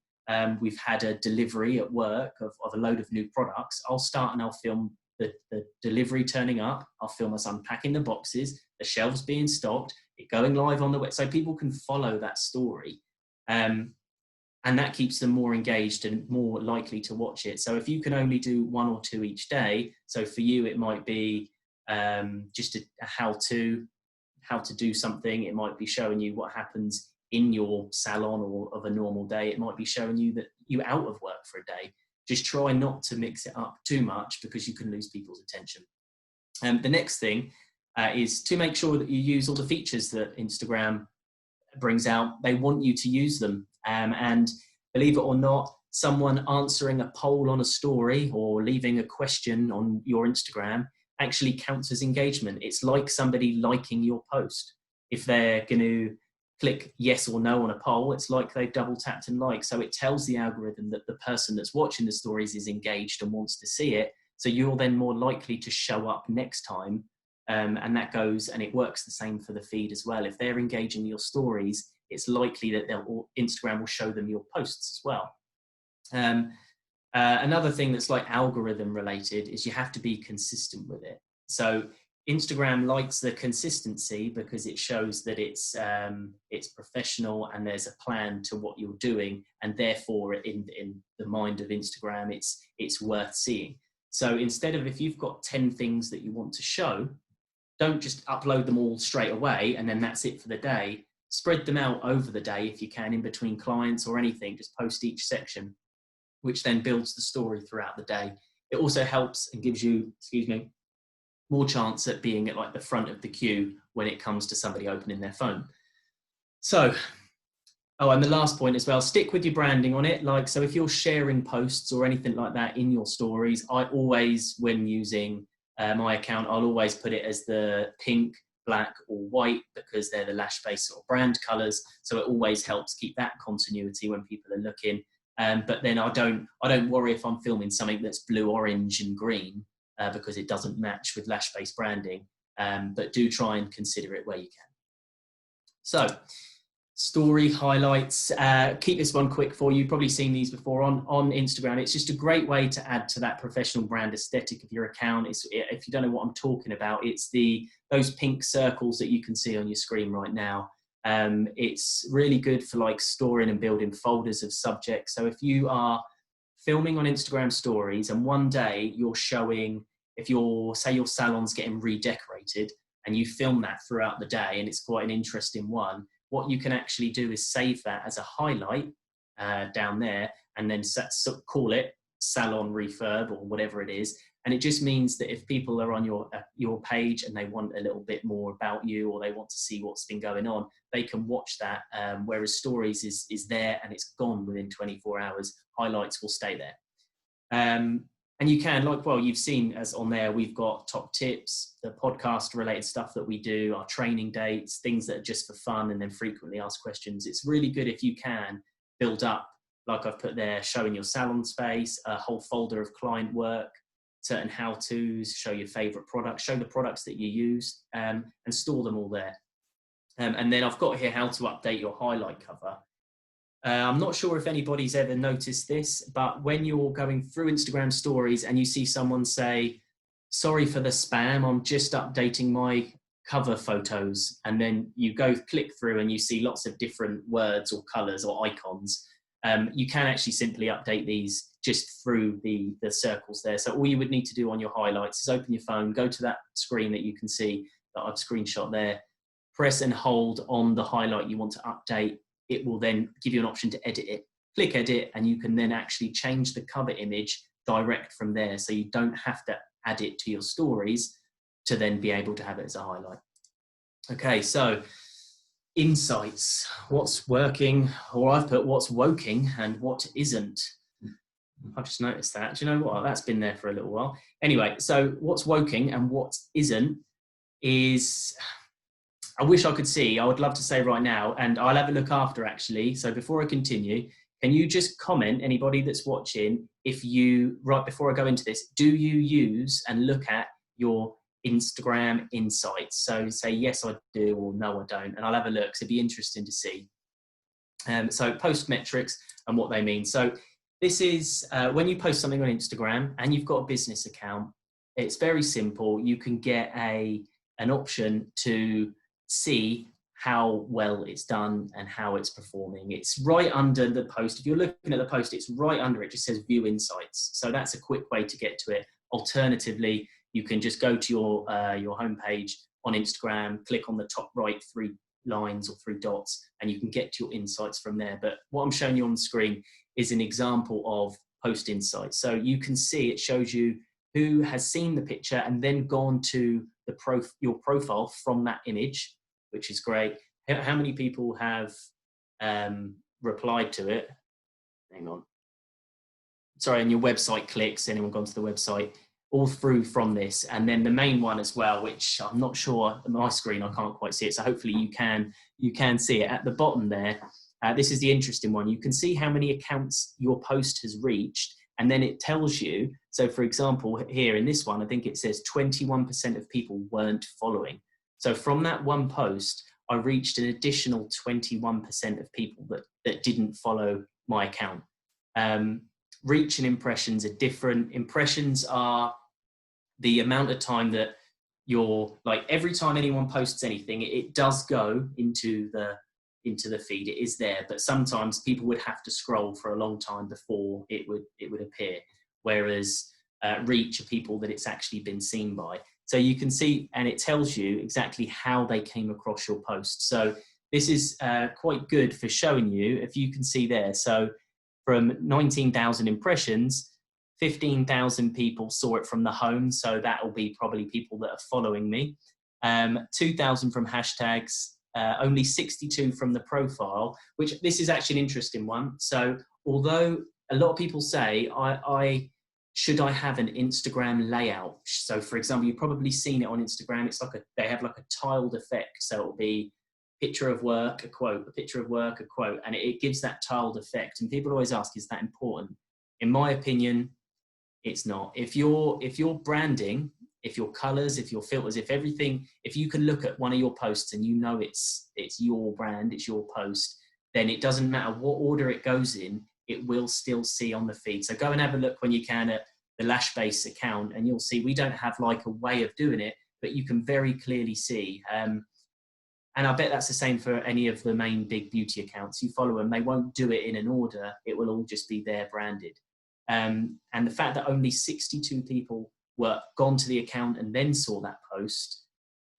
we've had a delivery at work of a load of new products, I'll start and I'll film the delivery turning up. I'll film us unpacking the boxes, the shelves being stocked, it going live on the web, so people can follow that story. And that keeps them more engaged and more likely to watch it. So if you can only do 1 or 2 each day, so for you it might be just a how-to do something. It might be showing you what happens in your salon or of a normal day. It might be showing you that you're out of work for a day. Just try not to mix it up too much because you can lose people's attention. The next thing is to make sure that you use all the features that Instagram brings out. They want you to use them. And believe it or not, someone answering a poll on a story or leaving a question on your Instagram actually counts as engagement. It's like somebody liking your post. If they're going to click yes or no on a poll, it's like they've double tapped and liked. So it tells the algorithm that the person that's watching the stories is engaged and wants to see it. So you're then more likely to show up next time. And that goes, and it works the same for the feed as well. If they're engaging your stories, it's likely that Instagram will show them your posts as well. Another thing that's like algorithm related is you have to be consistent with it. So Instagram likes the consistency because it shows that it's professional and there's a plan to what you're doing, and therefore in the mind of Instagram it's worth seeing. So instead of, if you've got 10 things that you want to show, don't just upload them all straight away and then that's it for the day. Spread them out over the day if you can, in between clients or anything. Just post each section, which then builds the story throughout the day. It also helps and gives you, more chance at being at like the front of the queue when it comes to somebody opening their phone. So, and the last point as well, stick with your branding on it. Like, so if you're sharing posts or anything like that in your stories, I always, when using my account, I'll always put it as the pink, black or white, because they're the Lashbase or brand colors. So it always helps keep that continuity when people are looking. But then I don't worry if I'm filming something that's blue, orange and green, because it doesn't match with Lashbase branding. But do try and consider it where you can. So, story highlights. Keep this one quick for you. You've probably seen these before on Instagram. It's just a great way to add to that professional brand aesthetic of your account. If you don't know what I'm talking about, it's those pink circles that you can see on your screen right now. It's really good for like storing and building folders of subjects. So if you are filming on Instagram stories and one day you're showing, say your salon's getting redecorated and you film that throughout the day and it's quite an interesting one, what you can actually do is save that as a highlight down there and then call it salon refurb or whatever it is. And it just means that if people are on your page and they want a little bit more about you, or they want to see what's been going on, they can watch that. Whereas stories is there and it's gone within 24 hours. Highlights will stay there. And you can, like, well, you've seen as on there, we've got top tips, the podcast related stuff that we do, our training dates, things that are just for fun, and then frequently asked questions. It's really good if you can build up, like I've put there, showing your salon space, a whole folder of client work, certain how-tos, show your favorite products, show the products that you use, and store them all there. And then I've got here how to update your highlight cover. I'm not sure if anybody's ever noticed this, but when you're going through Instagram stories and you see someone say, sorry for the spam, I'm just updating my cover photos. And then you go click through and you see lots of different words or colors or icons. You can actually simply update these just through the circles there. So all you would need to do on your highlights is open your phone, go to that screen that you can see that I've screenshot there, press and hold on the highlight you want to update. It will then give you an option to edit it. Click edit, and you can then actually change the cover image direct from there. So you don't have to add it to your stories to then be able to have it as a highlight. Okay, so insights, what's working, or I've put what's woking and what isn't. I've just noticed that. Do you know what? That's been there for a little while. Anyway, so what's woking and what isn't is... I wish I could see, I would love to say right now, and I'll have a look after actually. So before I continue, can you just comment, anybody that's watching, if you, right before I go into this, do you use and look at your Instagram insights? So say, yes, I do, or no, I don't. And I'll have a look, so it'd be interesting to see. So post metrics and what they mean. So this is when you post something on Instagram and you've got a business account, it's very simple. You can get an option to see how well it's done and how it's performing. It's right under the post. If you're looking at the post, it's right under it, just says view insights. So that's a quick way to get to it. Alternatively, you can just go to your homepage on Instagram, click on the top right 3 lines or 3 dots, and you can get to your insights from there. But what I'm showing you on the screen is an example of post insights. So you can see it shows you who has seen the picture and then gone to your profile from that image, which is great. How many people have replied to it? Hang on. Sorry, and your website clicks, anyone gone to the website, all through from this. And then the main one as well, which I'm not sure, on my screen, I can't quite see it. So hopefully you can see it at the bottom there. This is the interesting one. You can see how many accounts your post has reached. And then it tells you, so for example, here in this one, I think it says 21% of people weren't following. So from that one post, I reached an additional 21% of people that didn't follow my account. Reach and impressions are different. Impressions are the amount of time that like every time anyone posts anything, it does go into the feed. It is there, but sometimes people would have to scroll for a long time before it would appear. Whereas reach are people that it's actually been seen by. So you can see, and it tells you exactly how they came across your post. So this is quite good for showing you, if you can see there. So from 19,000 impressions, 15,000 people saw it from the home. So that will be probably people that are following me. 2,000 from hashtags, only 62 from the profile, which this is actually an interesting one. So although a lot of people say, should I have an Instagram layout? So for example, you've probably seen it on Instagram. It's like they have like a tiled effect. So it'll be picture of work, a quote, a picture of work, a quote, and it gives that tiled effect. And people always ask, is that important? In my opinion, it's not. If you're branding, if your colors, if your filters, if everything, if you can look at one of your posts and you know it's your brand, it's your post, then it doesn't matter what order it goes in, it will still see on the feed. So go and have a look when you can at the Lashbase account, and you'll see we don't have like a way of doing it, but you can very clearly see. And I bet that's the same for any of the main big beauty accounts. You follow them, they won't do it in an order. It will all just be there branded. And the fact that only 62 people were gone to the account and then saw that post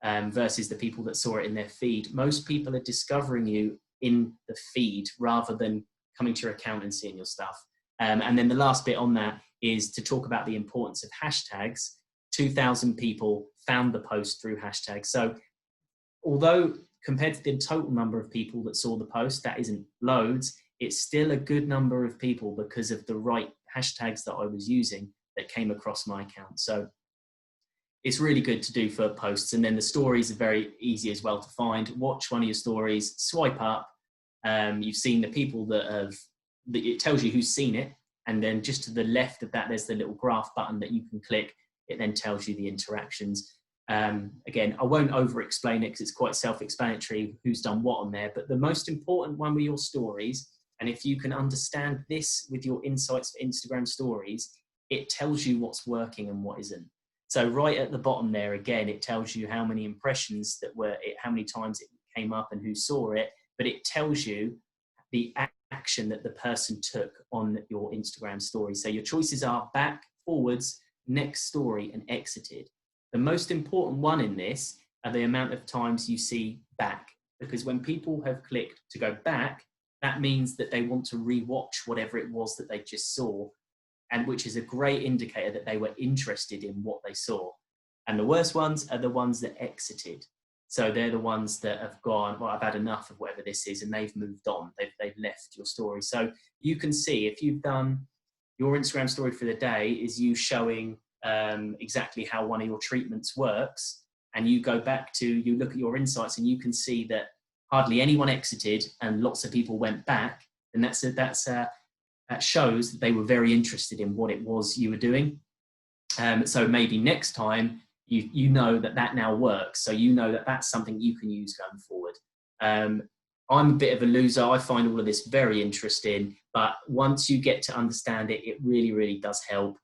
versus the people that saw it in their feed. Most people are discovering you in the feed rather than coming to your account and seeing your stuff. And then the last bit on that is to talk about the importance of hashtags. 2,000 people found the post through hashtags. So although compared to the total number of people that saw the post, that isn't loads, it's still a good number of people because of the right hashtags that I was using that came across my account. So it's really good to do for posts. And then the stories are very easy as well to find. Watch one of your stories, swipe up. You've seen the people that it tells you who's seen it. And then just to the left of that, there's the little graph button that you can click. It then tells you the interactions. Again, I won't over explain it because it's quite self-explanatory who's done what on there. But the most important one with your stories, and if you can understand this with your insights for Instagram stories, it tells you what's working and what isn't. So right at the bottom there, again, it tells you how many impressions how many times it came up and who saw it, but it tells you the action that the person took on your Instagram story. So your choices are back, forwards, next story, and exited. The most important one in this are the amount of times you see back, because when people have clicked to go back, that means that they want to rewatch whatever it was that they just saw, and which is a great indicator that they were interested in what they saw. And the worst ones are the ones that exited. So they're the ones that have gone, well, I've had enough of whatever this is, and they've moved on. They've left your story. So you can see if you've done your Instagram story for the day is you showing exactly how one of your treatments works, and you go back to, you look at your insights and you can see that hardly anyone exited and lots of people went back, and that shows that they were very interested in what it was you were doing. So maybe next time you know that now works. So you know that that's something you can use going forward. I'm a bit of a loser. I find all of this very interesting, but once you get to understand it, it really, really does help.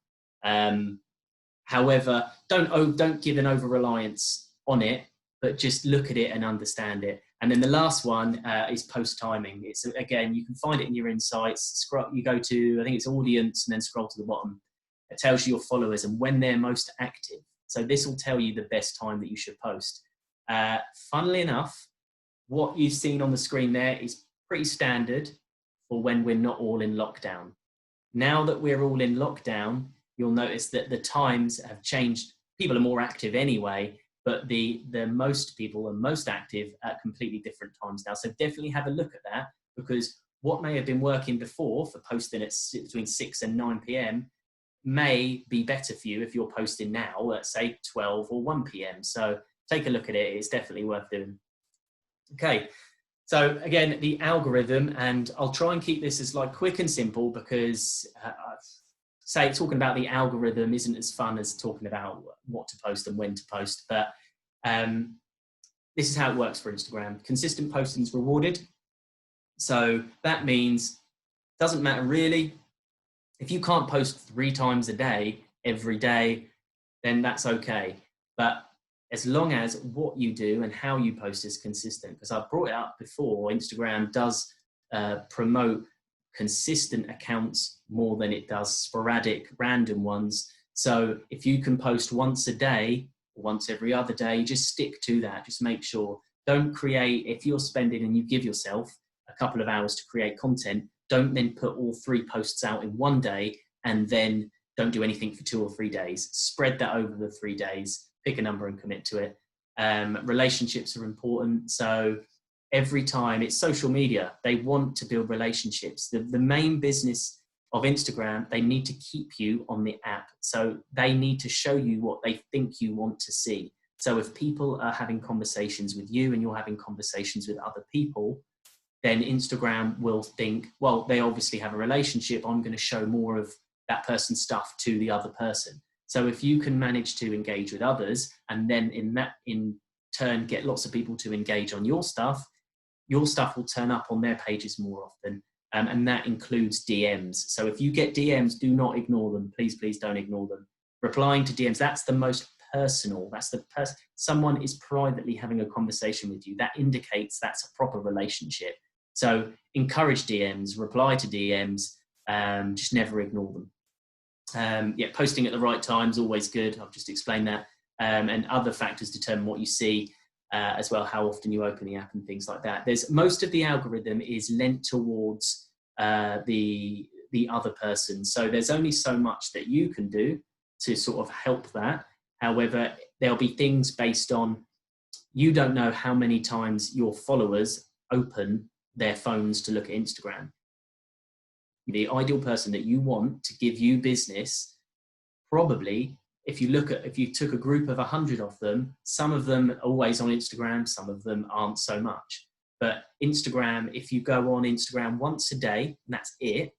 However, don't give an over-reliance on it, but just look at it and understand it. And then the last one is post timing. It's, again, you can find it in your insights. You go to, I think it's audience, and then scroll to the bottom. It tells you your followers and when they're most active. So this will tell you the best time that you should post. Funnily enough, what you've seen on the screen there is pretty standard for when we're not all in lockdown. Now that we're all in lockdown, you'll notice that the times have changed. People are more active anyway, but the most people are most active at completely different times now. So definitely have a look at that, because what may have been working before for posting at between 6 and 9 p.m. may be better for you if you're posting now at, say, 12 or 1 p.m. So take a look at it. It's definitely worth doing. Okay. So again, the algorithm, and I'll try and keep this as quick and simple, because talking about the algorithm isn't as fun as talking about what to post and when to post. But this is how it works for Instagram. Consistent posting is rewarded. So that means, doesn't matter really. If you can't post 3 times a day, every day, then that's okay. But as long as what you do and how you post is consistent, because I've brought it up before, Instagram does promote consistent accounts more than it does sporadic, random ones. So if you can post once a day, once every other day, just stick to that. Just make sure, don't create, if you're spending and you give yourself a couple of hours to create content, don't then put all 3 posts out in one day and then don't do anything for 2 or 3 days. Spread that over the 3 days, pick a number and commit to it. Relationships are important. So every time, it's social media, they want to build relationships. The main business of Instagram, they need to keep you on the app. So they need to show you what they think you want to see. So if people are having conversations with you and you're having conversations with other people, then Instagram will think, well, they obviously have a relationship. I'm going to show more of that person's stuff to the other person. So if you can manage to engage with others, and then in turn get lots of people to engage on your stuff will turn up on their pages more often. And that includes DMs. So if you get DMs, do not ignore them. Please, please don't ignore them. Replying to DMs, that's the most personal. That's the person. Someone is privately having a conversation with you. That indicates that's a proper relationship. So encourage DMs, reply to DMs, just never ignore them. Posting at the right time is always good. I've just explained that. And other factors determine what you see as well, how often you open the app and things like that. Most of the algorithm is lent towards the other person. So there's only so much that you can do to sort of help that. However, there'll be things based on, you don't know how many times your followers open their phones to look at Instagram. The ideal person that you want to give you business probably, if you took a group of 100 of them, some of them are always on Instagram, some of them aren't so much. But Instagram, if you go on Instagram once a day, and that's it,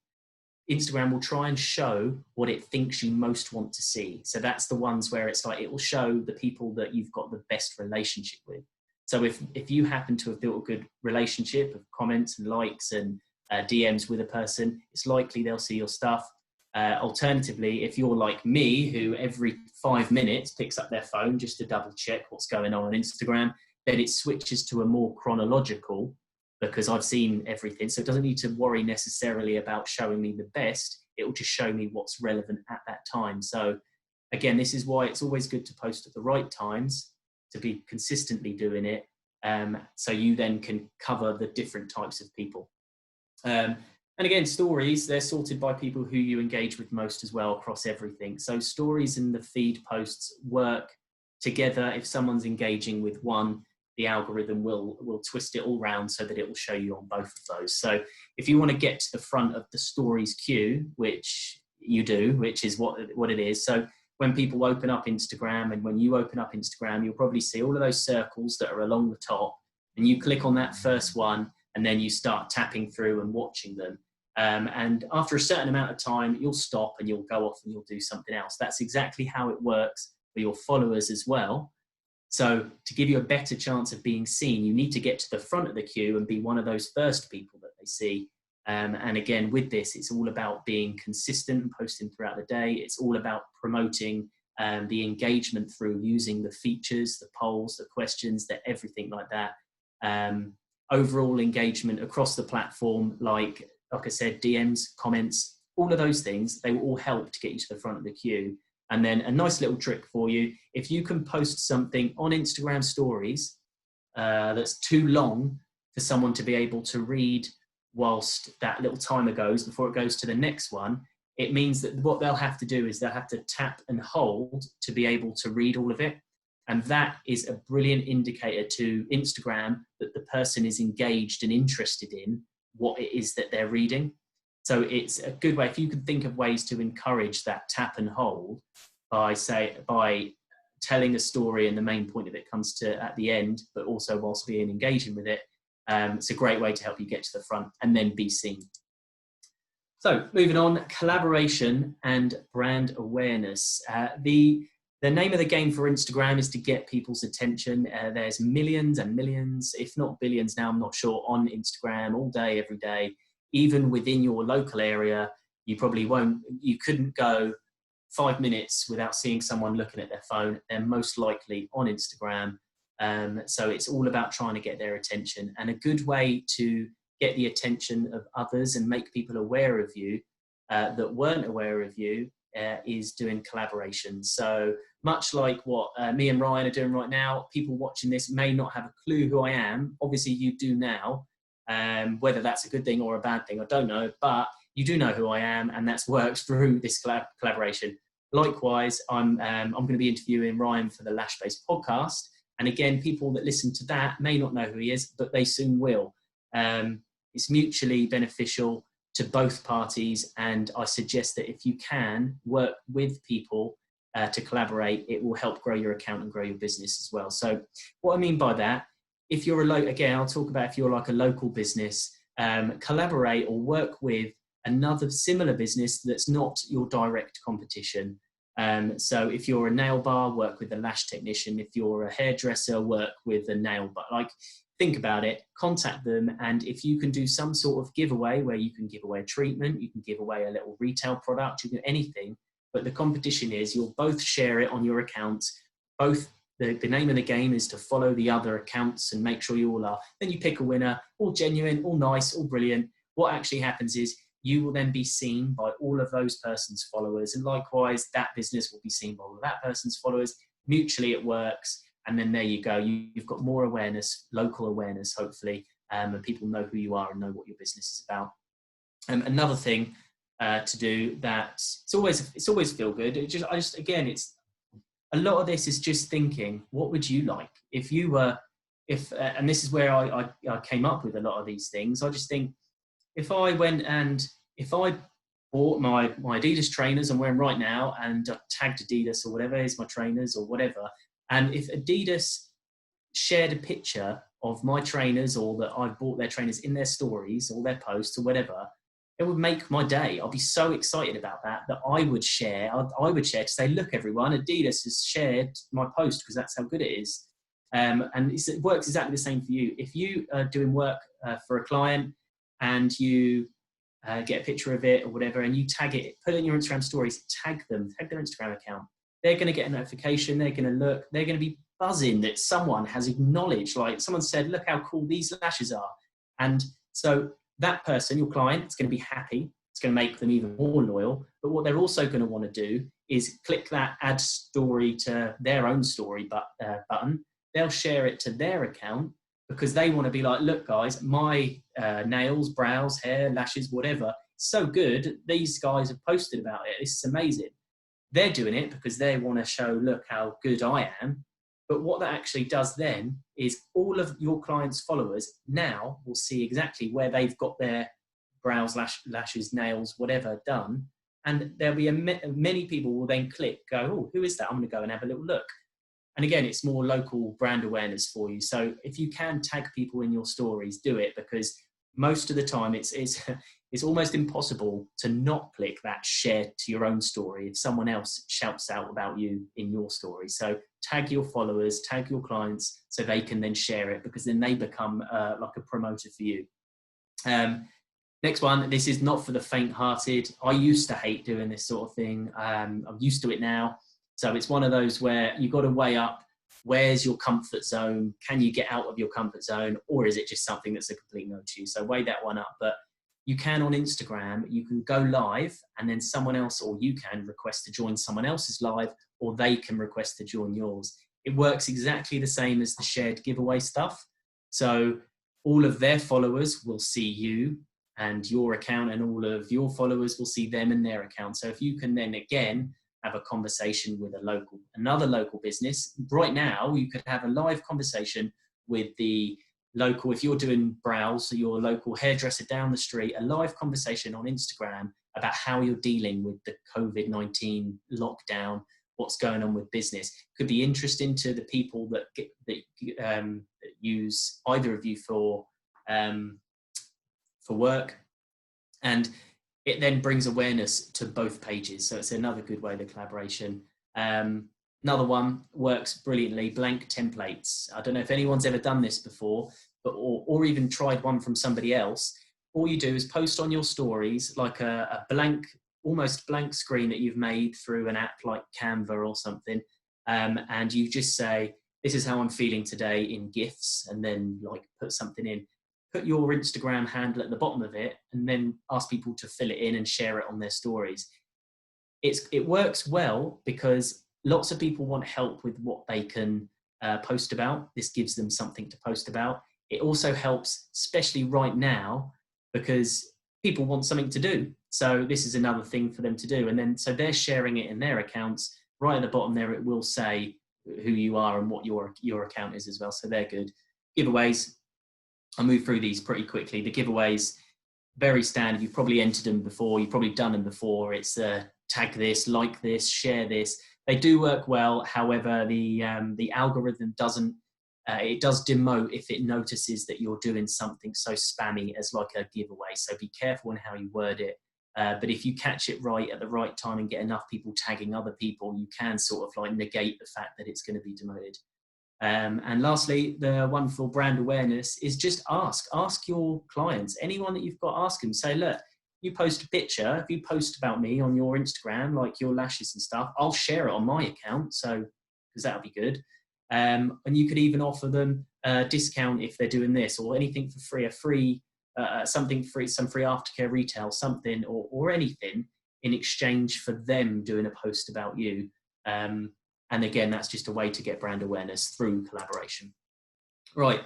Instagram will try and show what it thinks you most want to see. So that's the ones where it's like, it will show the people that you've got the best relationship with. So if you happen to have built a good relationship of comments and likes and DMs with a person, it's likely they'll see your stuff. Alternatively, if you're like me, who every 5 minutes picks up their phone just to double check what's going on Instagram, then it switches to a more chronological, because I've seen everything. So it doesn't need to worry necessarily about showing me the best. It will just show me what's relevant at that time. So again, this is why it's always good to post at the right times, to be consistently doing it. So you then can cover the different types of people. And again, stories, they're sorted by people who you engage with most as well across everything. So stories and the feed posts work together. If someone's engaging with one, the algorithm will twist it all round so that it will show you on both of those. So if you want to get to the front of the stories queue, which you do, which is what it is. So when people open up Instagram, and when you open up Instagram, you'll probably see all of those circles that are along the top, and you click on that first one, and then you start tapping through and watching them. And after a certain amount of time, you'll stop and you'll go off and you'll do something else. That's exactly how it works for your followers as well. So to give you a better chance of being seen, you need to get to the front of the queue and be one of those first people that they see. And again, with this, it's all about being consistent and posting throughout the day. It's all about promoting the engagement through using the features, the polls, the questions, everything like that. Overall engagement across the platform, like I said, DMs, comments, all of those things, they will all help to get you to the front of the queue. And then a nice little trick for you, if you can post something on Instagram stories that's too long for someone to be able to read whilst that little timer goes, before it goes to the next one, it means that what they'll have to do is they'll have to tap and hold to be able to read all of it. And that is a brilliant indicator to Instagram that the person is engaged and interested in what it is that they're reading. So it's a good way, if you can think of ways to encourage that tap and hold by telling a story, and the main point of it comes to at the end, but also whilst being engaging with it. It's a great way to help you get to the front and then be seen. So moving on, collaboration and brand awareness. The name of the game for Instagram is to get people's attention. There's millions and millions, if not billions now, I'm not sure, on Instagram all day, every day. Even within your local area, you couldn't go 5 minutes without seeing someone looking at their phone. They're most likely on Instagram. So it's all about trying to get their attention. And a good way to get the attention of others and make people aware of you that weren't aware of you is doing collaborations. So much like what me and Ryan are doing right now, people watching this may not have a clue who I am. Obviously you do now. Whether that's a good thing or a bad thing, I don't know, but you do know who I am, and that's worked through this collaboration. Likewise, I'm going to be interviewing Ryan for the Lashbase podcast. And again, people that listen to that may not know who he is, but they soon will. It's mutually beneficial to both parties. And I suggest that if you can work with people to collaborate, it will help grow your account and grow your business as well. So what I mean by that, if you're again, I'll talk about if you're like a local business, collaborate or work with another similar business that's not your direct competition. So if you're a nail bar, work with a lash technician. If you're a hairdresser, work with a nail bar. Like, think about it, contact them. And if you can do some sort of giveaway where you can give away a treatment, you can give away a little retail product, you can anything. But the competition is you'll both share it on your accounts. Both the name of the game is to follow the other accounts and make sure you all are. Then you pick a winner, all genuine, all nice, all brilliant. What actually happens is you will then be seen by all of those person's followers. And likewise, that business will be seen by all of that person's followers. Mutually, it works. And then there you go. You've got more awareness, local awareness, hopefully, and people know who you are and know what your business is about. Another thing to do that it's always feel good. It's a lot of this is just thinking, what would you like if you were, and this is where I came up with a lot of these things. I just think, if I bought my Adidas trainers I'm wearing right now, and I've tagged Adidas or whatever is my trainers or whatever. And if Adidas shared a picture of my trainers, or that I've bought their trainers in their stories or their posts or whatever, it would make my day. I'll be so excited about that I would share. I would share to say, look, everyone, Adidas has shared my post because that's how good it is. And it works exactly the same for you. If you are doing work for a client and you get a picture of it or whatever, and you tag it, put it in your Instagram stories, tag them, tag their Instagram account. They're going to get a notification. They're going to look. They're going to be buzzing that someone has acknowledged, like someone said, look how cool these lashes are. And so that person, your client, is going to be happy. It's going to make them even more loyal. But what they're also going to want to do is click that add story to their own story button. They'll share it to their account because they want to be like, look, guys, my nails, brows, hair, lashes, whatever, so good. These guys have posted about it. This is amazing. They're doing it because they want to show, look how good I am. But what that actually does then is all of your clients' followers now will see exactly where they've got their brows, lashes, nails, whatever done. And there'll be many people will then click, go, oh, who is that? I'm going to go and have a little look. And again, it's more local brand awareness for you. So if you can tag people in your stories, do it, because most of the time it's almost impossible to not click that share to your own story if someone else shouts out about you in your story. So tag your followers, tag your clients, so they can then share it, because then they become like a promoter for you. Next one, this is not for the faint-hearted. I used to hate doing this sort of thing. I'm used to it now. So it's one of those where you've got to weigh up, where's your comfort zone? Can you get out of your comfort zone? Or is it just something that's a complete no to you? So weigh that one up. But you can on Instagram, you can go live and then someone else, or you can request to join someone else's live, or they can request to join yours. It works exactly the same as the shared giveaway stuff. So all of their followers will see you and your account, and all of your followers will see them and their account. So if you can then again have a conversation with another local business. Right now, you could have a live conversation with the local, if you're doing brows, so your local hairdresser down the street, a live conversation on Instagram about how you're dealing with the COVID-19 lockdown, what's going on with business. Could be interesting to the people that use either of you for work. And it then brings awareness to both pages. So it's another good way of collaboration. Another one works brilliantly, blank templates. I don't know if anyone's ever done this before, or even tried one from somebody else. All you do is post on your stories like a blank, almost blank screen that you've made through an app like Canva or something. And you just say, this is how I'm feeling today in GIFs, and then like put something in. Put your Instagram handle at the bottom of it, and then ask people to fill it in and share it on their stories. It works well because lots of people want help with what they can post about. This gives them something to post about. It also helps, especially right now, because people want something to do. So this is another thing for them to do. And then, so they're sharing it in their accounts. Right at the bottom there, it will say who you are and what your account is as well. So they're good. Giveaways. I'll move through these pretty quickly. The giveaways, very standard. You've probably entered them before. You've probably done them before. It's tag this, like this, share this. They do work well. However, the algorithm doesn't. It does demote if it notices that you're doing something so spammy as like a giveaway. So be careful in how you word it. But if you catch it right at the right time and get enough people tagging other people, you can sort of like negate the fact that it's going to be demoted. And lastly, the one for brand awareness is just ask your clients, anyone that you've got, ask them, say, look, you post a picture, if you post about me on your Instagram, like your lashes and stuff, I'll share it on my account. So, because that'll be good. And you could even offer them a discount if they're doing this, or anything for free, something free, some free aftercare retail, something, or anything in exchange for them doing a post about you. And again, that's just a way to get brand awareness through collaboration. Right,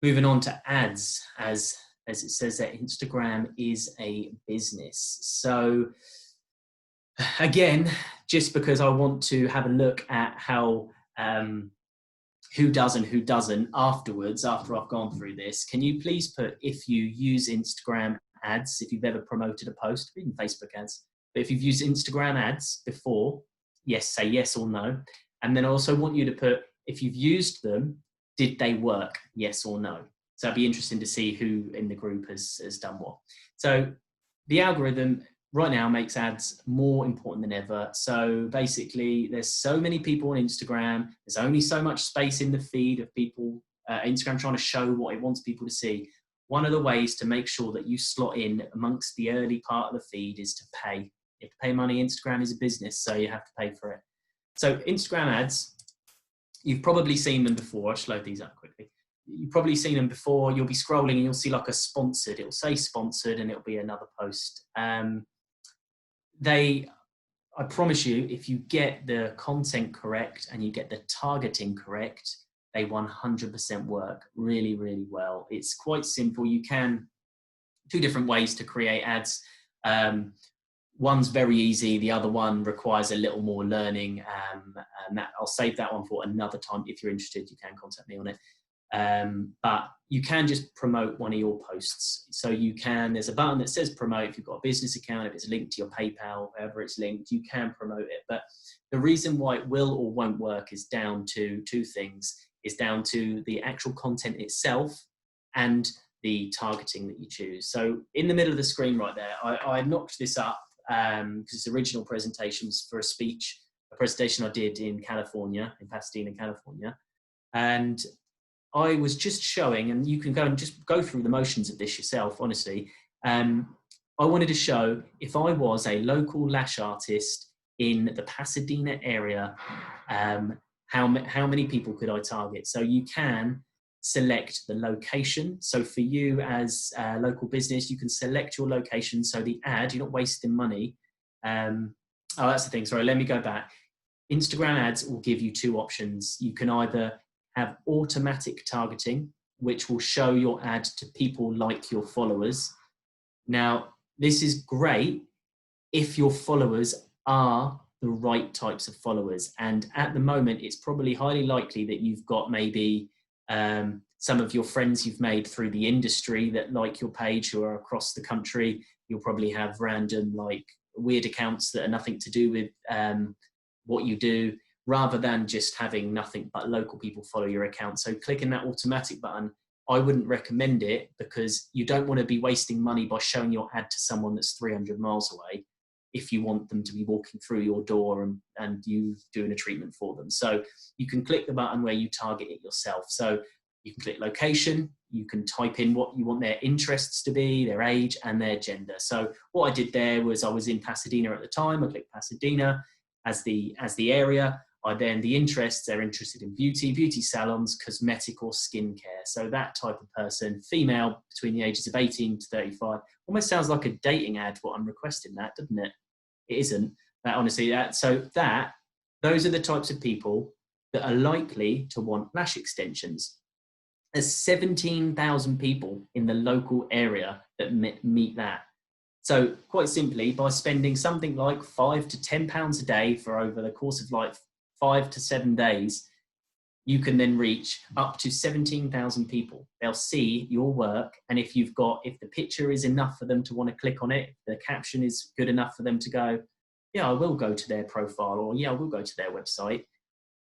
moving on to ads, as it says that Instagram is a business. So again, just because I want to have a look at how who does and who doesn't afterwards, after I've gone through this, can you please put if you use Instagram ads, if you've ever promoted a post, or even Facebook ads. But if you've used Instagram ads before, yes, say yes or no. And then I also want you to put, if you've used them, did they work? Yes or no. So it'd be interesting to see who in the group has done what. So the algorithm right now makes ads more important than ever. So basically, there's so many people on Instagram. There's only so much space in the feed of people, Instagram trying to show what it wants people to see. One of the ways to make sure that you slot in amongst the early part of the feed is to pay. You have to pay money. Instagram is a business, so you have to pay for it. So Instagram ads, you've probably seen them before. I'll just load these up quickly. You've probably seen them before. You'll be scrolling and you'll see like a sponsored. It'll say sponsored and it'll be another post. I promise you, if you get the content correct and you get the targeting correct, they 100% work really, really well. It's quite simple. You can, two different ways to create ads. One's very easy. The other one requires a little more learning. And I'll save that one for another time. If you're interested, you can contact me on it. But you can just promote one of your posts. So you can, there's a button that says promote. If you've got a business account, if it's linked to your PayPal, wherever it's linked, you can promote it. But the reason why it will or won't work is down to two things. It's down to the actual content itself and the targeting that you choose. So in the middle of the screen right there, I knocked this up because it's original presentations for a presentation I did in California, in Pasadena, California. And I was just showing, and you can go and just go through the motions of this yourself, honestly. I wanted to show if I was a local lash artist in the Pasadena area, how many people could I target? So you can select the location. So for you as a local business, you can select your location. So the ad, you're not wasting money. That's the thing. Sorry, let me go back. Instagram ads will give you two options. You can either have automatic targeting, which will show your ad to people like your followers. Now, this is great if your followers are the right types of followers. And at the moment, it's probably highly likely that you've got maybe some of your friends you've made through the industry that like your page who are across the country. You'll probably have random like weird accounts that are nothing to do with what you do, rather than just having nothing but local people follow your account. So clicking that automatic button, I wouldn't recommend it because you don't want to be wasting money by showing your ad to someone that's 300 miles away if you want them to be walking through your door and you doing a treatment for them. So you can click the button where you target it yourself. So you can click location, you can type in what you want their interests to be, their age and their gender. So what I did there was I was in Pasadena at the time. I clicked Pasadena as the area. The interests, they're interested in beauty salons, cosmetic or skincare. So that type of person, female between the ages of 18 to 35, almost sounds like a dating ad, what I'm requesting that, doesn't it? It isn't. Honestly, those are the types of people that are likely to want lash extensions. There's 17,000 people in the local area that meet that. So quite simply, by spending something like £5 to £10 a day for over the course of like 5 to 7 days, you can then reach up to 17,000 people. They'll see your work. And if the picture is enough for them to want to click on it, the caption is good enough for them to go, yeah, I will go to their profile, or yeah, I will go to their website.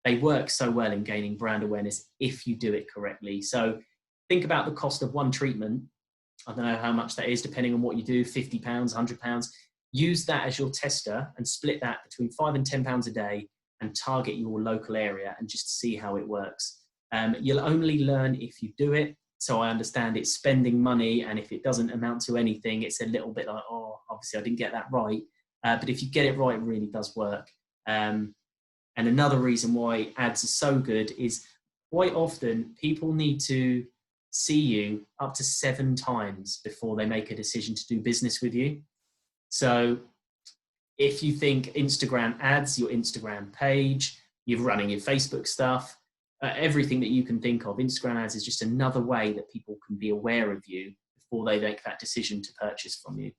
They work so well in gaining brand awareness if you do it correctly. So think about the cost of one treatment. I don't know how much that is, depending on what you do, £50, £100. Use that as your tester and split that between £5 and £10 a day and target your local area and just see how it works. You'll only learn if you do it. So I understand it's spending money, and if it doesn't amount to anything, it's a little bit like, oh, obviously I didn't get that right. But if you get it right, it really does work. And another reason why ads are so good is quite often people need to see you up to 7 times before they make a decision to do business with you. So if you think Instagram ads, your Instagram page, you're running your Facebook stuff, everything that you can think of, Instagram ads is just another way that people can be aware of you before they make that decision to purchase from you.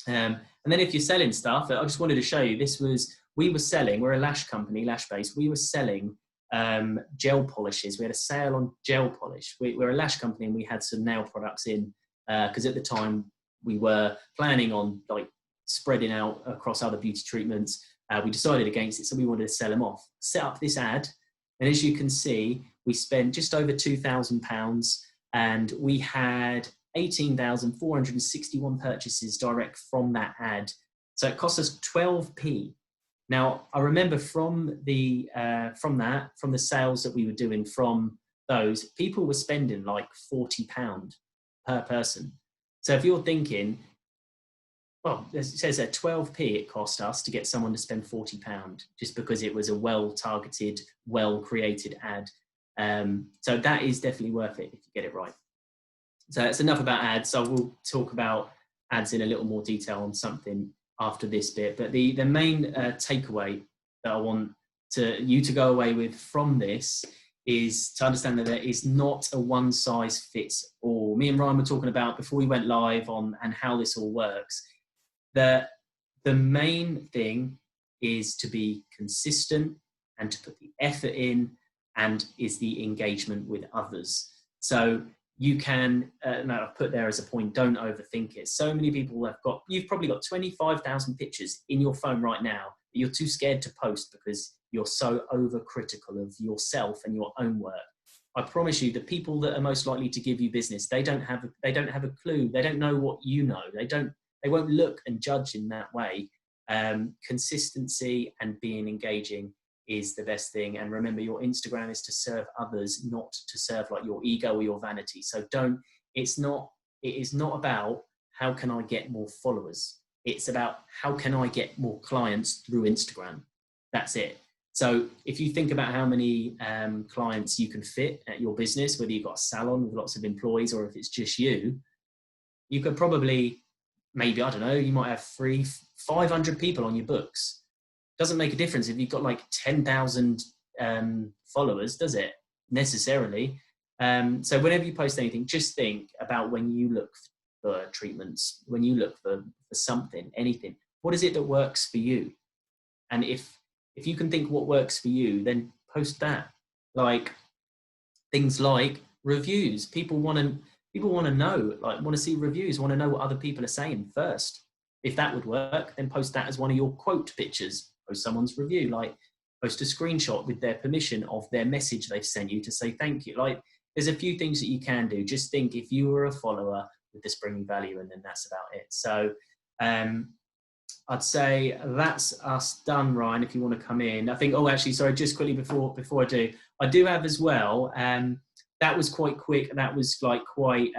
And then if you're selling stuff, I just wanted to show you, we're a lash company, Lashbase, we were selling gel polishes. We had a sale on gel polish. We're a lash company and we had some nail products in, because at the time we were planning on like spreading out across other beauty treatments. We decided against it, so we wanted to sell them off. Set up this ad, and as you can see, we spent just over £2,000, and we had 18,461 purchases direct from that ad. So it cost us 12p. Now, I remember from the sales that we were doing from those, people were spending like £40 per person. So if you're thinking, well, it says that 12p it cost us to get someone to spend £40 just because it was a well-targeted, well-created ad. So that is definitely worth it if you get it right. So that's enough about ads. So we'll talk about ads in a little more detail on something after this bit. But the main takeaway that I want you to go away with from this is to understand that there is not a one size fits all. Me and Ryan were talking about before we went live on and how this all works. The main thing is to be consistent and to put the effort in, and is the engagement with others. So you can, now I've put there as a point, don't overthink it. So many people you've probably got 25,000 pictures in your phone right now that you're too scared to post because you're so overcritical of yourself and your own work. I promise you, the people that are most likely to give you business, they don't have a clue. They don't know what you know. They won't look and judge in that way. Consistency and being engaging is the best thing. And remember, your Instagram is to serve others, not to serve like your ego or your vanity. So it is not about how can I get more followers. It's about how can I get more clients through Instagram. That's it. So if you think about how many clients you can fit at your business, whether you've got a salon with lots of employees or if it's just you could probably, maybe, I don't know, you might have 500 people on your books. Doesn't make a difference if you've got like 10,000 followers, does it? Necessarily. So whenever you post anything, just think about when you look for treatments, when you look for something, anything, what is it that works for you? And if you can think what works for you, then post that. Like things like reviews. People want to know, like want to see reviews, want to know what other people are saying first. If that would work, then post that as one of your quote pictures. Post someone's review, like post a screenshot with their permission of their message they've sent you to say thank you. Like there's a few things that you can do. Just think if you were a follower, would this bring value? And then that's about it. So I'd say that's us done, Ryan, if you want to come in. I think, actually, sorry, just quickly before I do have as well, that was quite quick. That was like quite,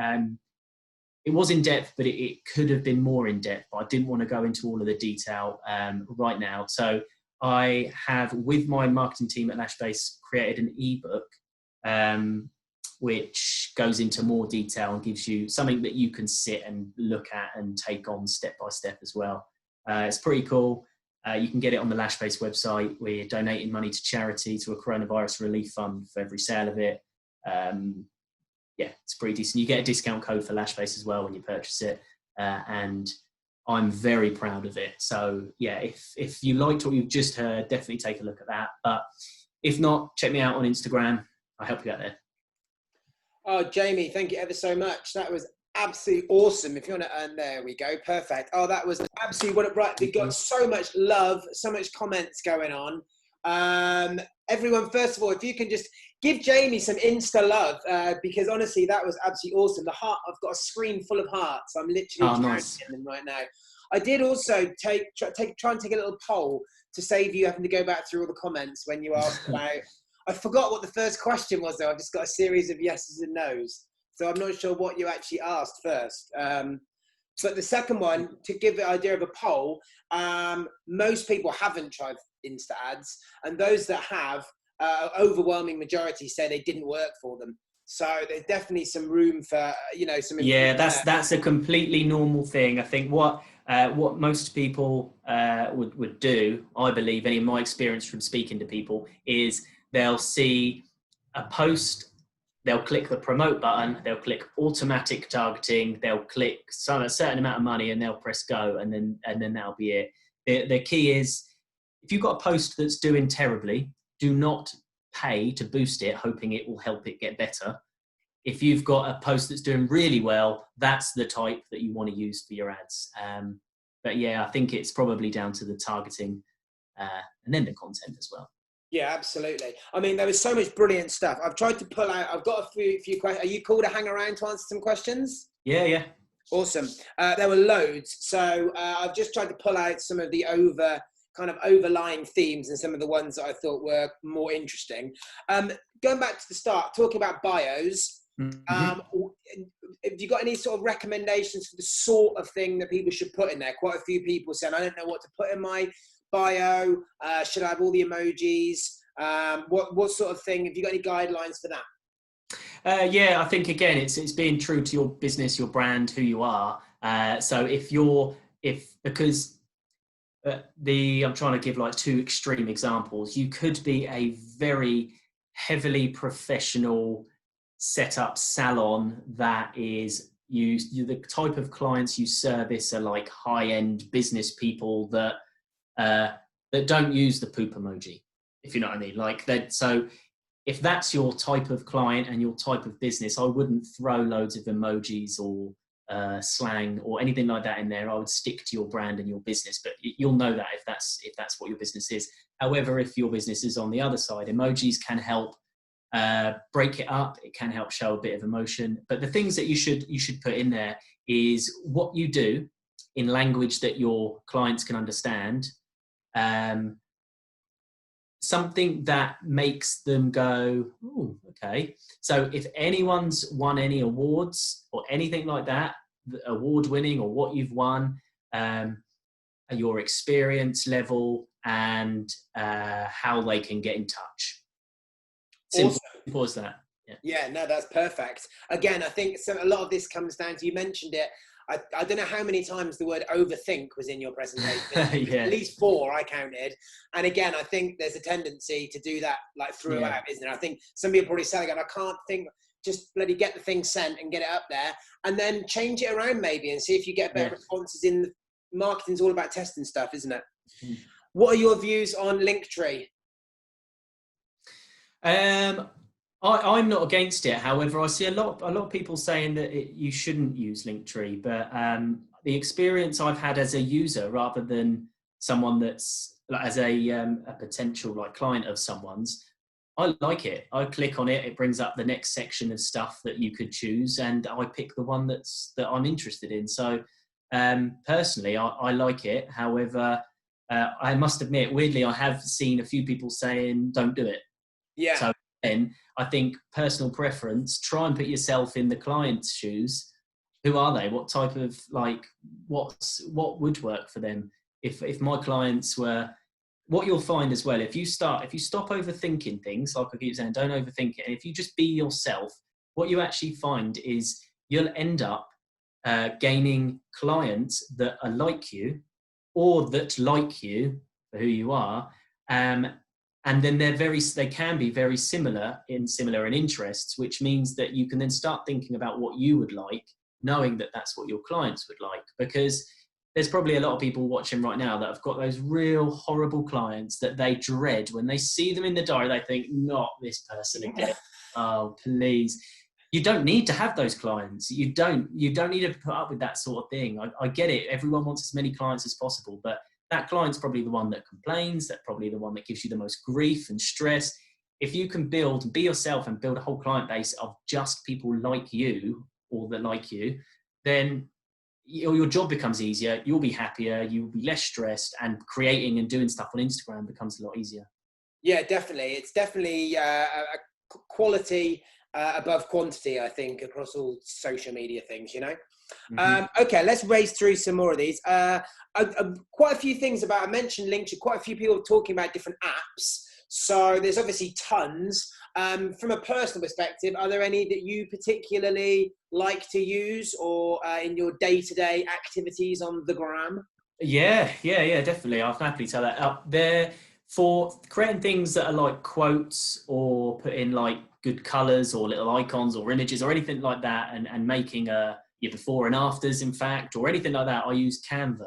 it was in depth, but it could have been more in depth, but I didn't want to go into all of the detail right now. So I have, with my marketing team at Lashbase, created an ebook, which goes into more detail and gives you something that you can sit and look at and take on step by step as well. It's pretty cool. You can get it on the Lashbase website. We're donating money to charity, to a coronavirus relief fund for every sale of it. Yeah, it's pretty decent. You get a discount code for Lashbase as well when you purchase it. And I'm very proud of it. So yeah, if you liked what you've just heard, definitely take a look at that. But if not, check me out on Instagram. I'll help you out there. Oh, Jamie, thank you ever so much. That was absolutely awesome. If you want to, there we go. Perfect. Oh, that was absolutely right. We got so much love, so much comments going on. Everyone, first of all, if you can just give Jamie some Insta love, because honestly, that was absolutely awesome. The heart, I've got a screen full of hearts. I'm literally counting them right now. I did also try and take a little poll to save you having to go back through all the comments when you asked about. I forgot what the first question was, though. I've just got a series of yeses and nos, so I'm not sure what you actually asked first. But the second one, to give the idea of a poll, most people haven't tried Insta ads, and those that have, overwhelming majority say they didn't work for them. So there's definitely some room for, some. Yeah, that's a completely normal thing. I think what most people would do, I believe, and in my experience from speaking to people, is they'll see a post, they'll click the promote button, they'll click automatic targeting, they'll click a certain amount of money, and they'll press go, and then that'll be it. The key is, if you've got a post that's doing terribly, do not pay to boost it, hoping it will help it get better. if you've got a post that's doing really well, that's the type that you want to use for your ads. But yeah, I think it's probably down to the targeting and then the content as well. Yeah, absolutely. I mean, there was so much brilliant stuff. I've tried to pull out, I've got a few questions. Are you cool to hang around to answer some questions? Yeah. Awesome. There were loads. So I've just tried to pull out some of the overlying themes and some of the ones that I thought were more interesting. Going back to the start, talking about bios, have you got any sort of recommendations for the sort of thing that people should put in there? Quite a few people saying, I don't know what to put in my bio. Should I have all the emojis? What sort of thing? Have you got any guidelines for that? Yeah, I think again, it's being true to your business, your brand, who you are. So I'm trying to give like two extreme examples. You could be a very heavily professional setup salon that is the type of clients you service are like high-end business people that don't use the poop emoji, if you know what I mean. Like that. So if that's your type of client and your type of business, I wouldn't throw loads of emojis or slang or anything like that in there. I would stick to your brand and your business, but you'll know that if that's what your business is. However, if your business is on the other side, emojis can help break it up. It can help show a bit of emotion. But the things that you should put in there is what you do in language that your clients can understand. Something that makes them go, oh, okay. So if anyone's won any awards or anything like that, award winning or what you've won, your experience level and how they can get in touch. Simple as that. Yeah, no, that's perfect. Again, I think a lot of this comes down to, you mentioned it, I don't know how many times the word overthink was in your presentation. Yeah. At least 4 I counted. And again, I think there's a tendency to do that like throughout, isn't it? I think some people probably say, again, I can't think, just bloody get the thing sent and get it up there and then change it around maybe and see if you get better responses. In the marketing's all about testing stuff, isn't it? What are your views on Linktree? I'm not against it. However, I see a lot of people saying that you shouldn't use Linktree. But the experience I've had as a user, rather than someone that's as a potential like client of someone's, I like it. I click on it. It brings up the next section of stuff that you could choose, and I pick the one that I'm interested in. So personally, I like it. However, I must admit, weirdly, I have seen a few people saying don't do it. Yeah. So then I think personal preference, try and put yourself in the client's shoes. Who are they? What type of what would work for them? If my clients were, what you'll find as well, if you stop overthinking things, like I keep saying, don't overthink it. And if you just be yourself, what you actually find is you'll end up gaining clients that are like you or that like you for who you are. And then they can be very similar in interests, which means that you can then start thinking about what you would like, knowing that that's what your clients would like. Because there's probably a lot of people watching right now that have got those real horrible clients that they dread. When they see them in the diary, they think, not this person again. Oh, please. You don't need to have those clients. You don't need to put up with that sort of thing. I get it. Everyone wants as many clients as possible, but that client's probably the one that complains. That's probably the one that gives you the most grief and stress. If you can be yourself and build a whole client base of just people like you or that like you, then your job becomes easier. You'll be happier. You'll be less stressed, and creating and doing stuff on Instagram becomes a lot easier. Yeah, definitely. It's definitely a quality above quantity, I think, across all social media things, you know? Okay, let's race through some more of these. Quite a few things I mentioned Linktree, quite a few people talking about different apps. So there's obviously tons. From a personal perspective, are there any that you particularly like to use or in your day-to-day activities on the gram? Yeah, definitely. I'll happily tell that up there. For creating things that are like quotes or put in like good colors or little icons or images or anything like that, and making your before and afters, in fact, or anything like that, I use Canva.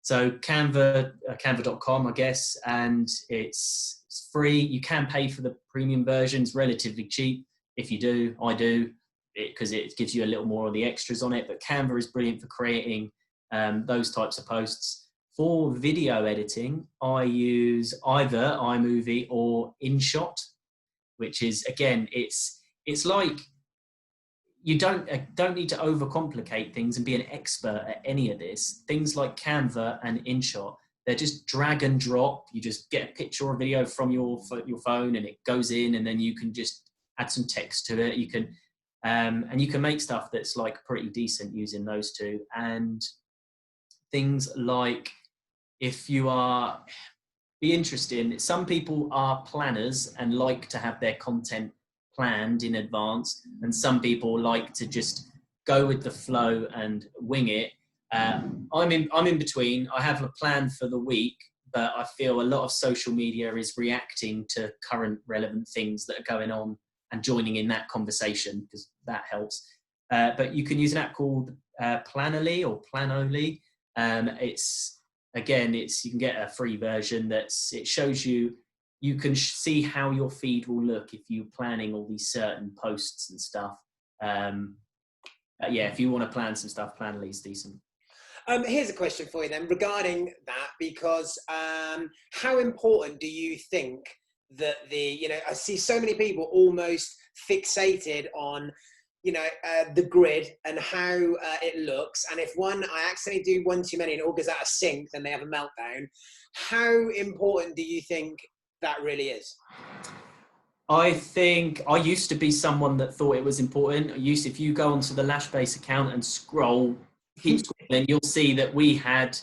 So canva.com, I guess, and it's free. You can pay for the premium versions, relatively cheap. If you do, I do. because it gives you a little more of the extras on it. But Canva is brilliant for creating those types of posts. For video editing, I use either iMovie or InShot, which is, again, it's like, you don't need to overcomplicate things and be an expert at any of this. Things like Canva and InShot, they're just drag and drop. You just get a picture or video from your phone and it goes in, and then you can just add some text to it. You can and you can make stuff that's like pretty decent using those two. And things like, if you are be interesting, some people are planners and like to have their content planned in advance, and some people like to just go with the flow and wing it. I'm in between. I have a plan for the week, but I feel a lot of social media is reacting to current relevant things that are going on and joining in that conversation, because that helps. But you can use an app called Planoly or Planoly. You can get a free version it shows you can see how your feed will look if you're planning all these certain posts and stuff. If you want to plan some stuff, Planoly is decent. Here's a question for you then regarding that, because how important do you think that I see so many people almost fixated on, the grid and how it looks. And if I accidentally do one too many and it all goes out of sync, then they have a meltdown. How important do you think that really is? I think I used to be someone that thought it was important. If you go onto the Lashbase account and keep scrolling, you'll see that we had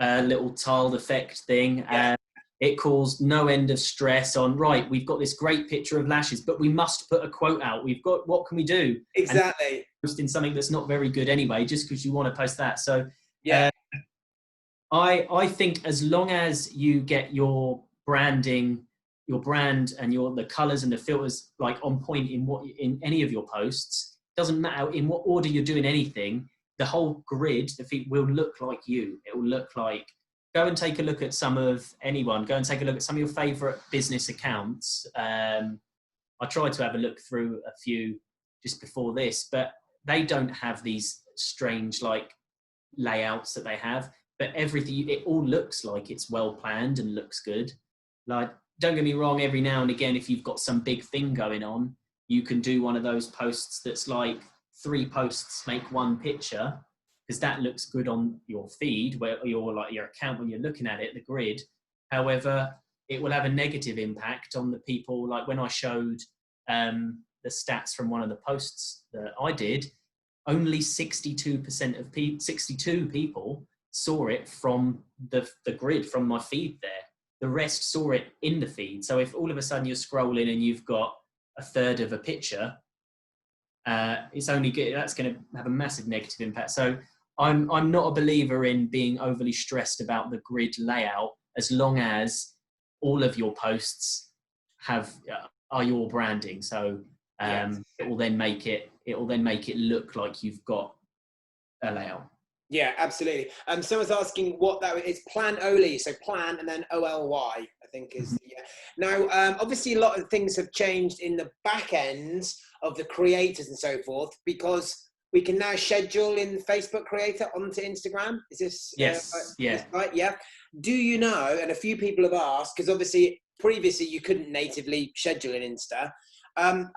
a little tiled effect thing. Yeah. It caused no end of stress on, right, we've got this great picture of lashes, but we must put a quote out. What can we do? Exactly. And posting something that's not very good anyway, just because you want to post that. So yeah, I think as long as you get your branding, your brand and the colors and the filters like on point in any of your posts, doesn't matter in what order you're doing anything, the whole grid, the feed will look like you. It will look like, go and take a look at some of your favorite business accounts. I tried to have a look through a few just before this, but they don't have these strange like layouts that they have, but everything, it all looks like it's well planned and looks good. Like, don't get me wrong, every now and again, if you've got some big thing going on, you can do one of those posts that's like 3 posts make 1 picture, because that looks good on your feed, where your account when you're looking at it, the grid. However, it will have a negative impact on the people. Like when I showed the stats from one of the posts that I did, only 62 people saw it from the grid, from my feed there. The rest saw it in the feed. So if all of a sudden you're scrolling and you've got a third of a picture, that's going to have a massive negative impact. So I'm not a believer in being overly stressed about the grid layout, as long as all of your posts are your branding. So yes. it will then make it look like you've got a layout. Yeah, absolutely. Someone's asking what that is. Planoly, so plan and then OLY, I think is. Yeah. Now, obviously, a lot of things have changed in the back ends of the creators and so forth, because we can now schedule in Facebook Creator onto Instagram. Is this? Yes. Yeah. Right. Yeah. Do you know? And a few people have asked, because obviously previously you couldn't natively schedule in Insta.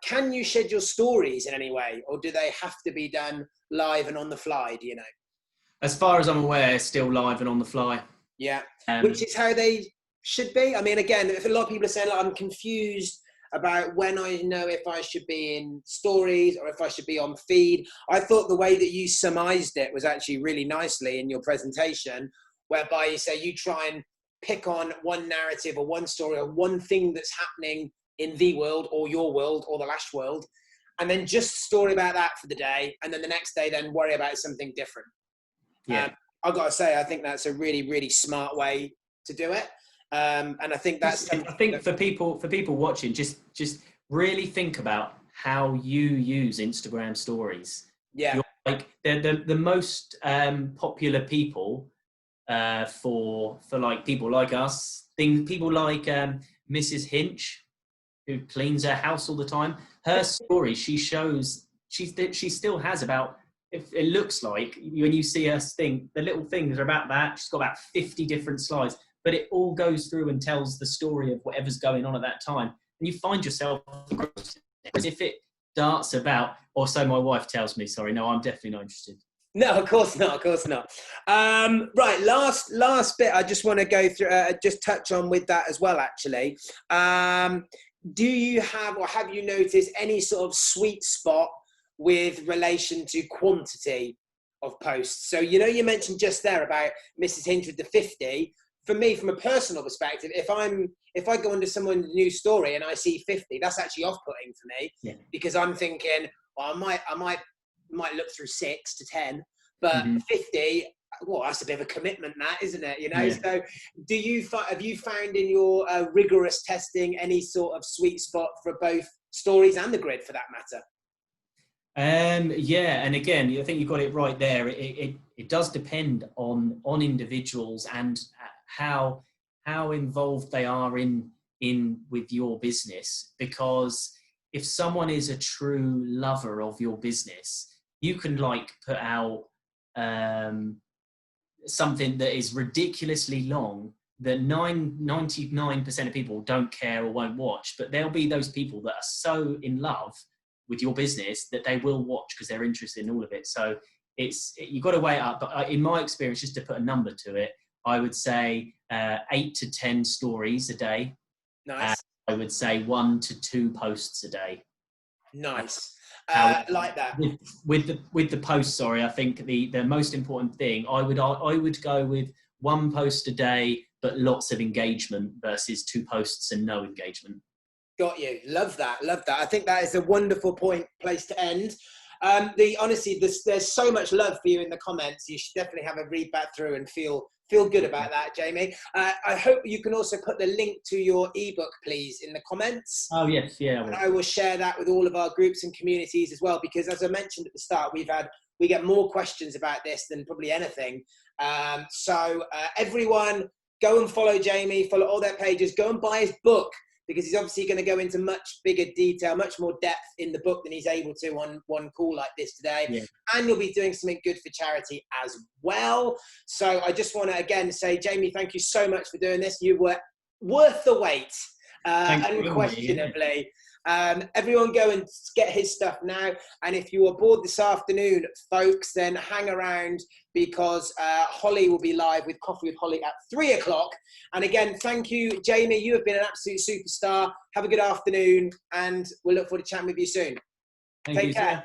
Can you schedule stories in any way, or do they have to be done live and on the fly? Do you know? As far as I'm aware, it's still live and on the fly. Yeah, which is how they should be. I mean, again, if a lot of people are saying, I'm confused about when I know if I should be in stories or if I should be on feed. I thought the way that you surmised it was actually really nicely in your presentation, whereby you say you try and pick on one narrative or one story or one thing that's happening in the world or your world or the Lash world, and then just story about that for the day, and then the next day then worry about something different. Yeah, I've got to say, I think that's a really, really smart way to do it. And I think that's. I think for people watching, just really think about how you use Instagram stories. Yeah. Like the most popular people for like people like us. People like Mrs. Hinch, who cleans her house all the time. Her story, she shows she still has about, if it looks like when you see her thing, the little things are about that. She's got about 50 different slides, but it all goes through and tells the story of whatever's going on at that time. And you find yourself as if it darts about, or so my wife tells me. Sorry, no, I'm definitely not interested. No, of course not. Of course not. Right, last bit. I just want to go through, just touch on with that as well. Actually, do you have, or have you noticed any sort of sweet spot with relation to quantity of posts? So you mentioned just there about Mrs. Hinch with the 50. For me, from a personal perspective, if I go into someone's new story and I see 50, that's actually off-putting for me, because I'm thinking, well, I might look through 6 to 10, but 50, well, that's a bit of a commitment, that, isn't it? So have you found in your rigorous testing any sort of sweet spot for both stories and the grid, for that matter? And again, I think you've got it right there. It does depend on individuals and how involved they are in with your business. Because if someone is a true lover of your business, you can put out something that is ridiculously long that 99% of people don't care or won't watch, but there'll be those people that are so in love with your business that they will watch because they're interested in all of it. So you've got to weigh it up. But in my experience, just to put a number to it, I would say 8 to 10 stories a day. Nice. I would say 1 to 2 posts a day. Nice. Like that. With the posts, sorry, I think the most important thing, I would go with 1 post a day, but lots of engagement versus 2 posts and no engagement. Got you. Love that. I think that is a wonderful place to end. Honestly, there's so much love for you in the comments. You should definitely have a read back through and feel good about that, Jamie. I hope you can also put the link to your ebook, please, in the comments. Oh yes, yeah. And I will share that with all of our groups and communities as well, because as I mentioned at the start, we get more questions about this than probably anything. So everyone, go and follow Jamie, follow all their pages, go and buy his book, because he's obviously going to go into much bigger detail, much more depth in the book than he's able to on one call like this today. Yeah. And you'll be doing something good for charity as well. So I just want to again say, Jamie, thank you so much for doing this. You were worth the wait, unquestionably. Everyone go and get his stuff now. And if you are bored this afternoon, folks, then hang around, because Holly will be live with Coffee with Holly at 3 o'clock. And again, thank you, Jamie. You have been an absolute superstar. Have a good afternoon, and we'll look forward to chatting with you soon. Take care.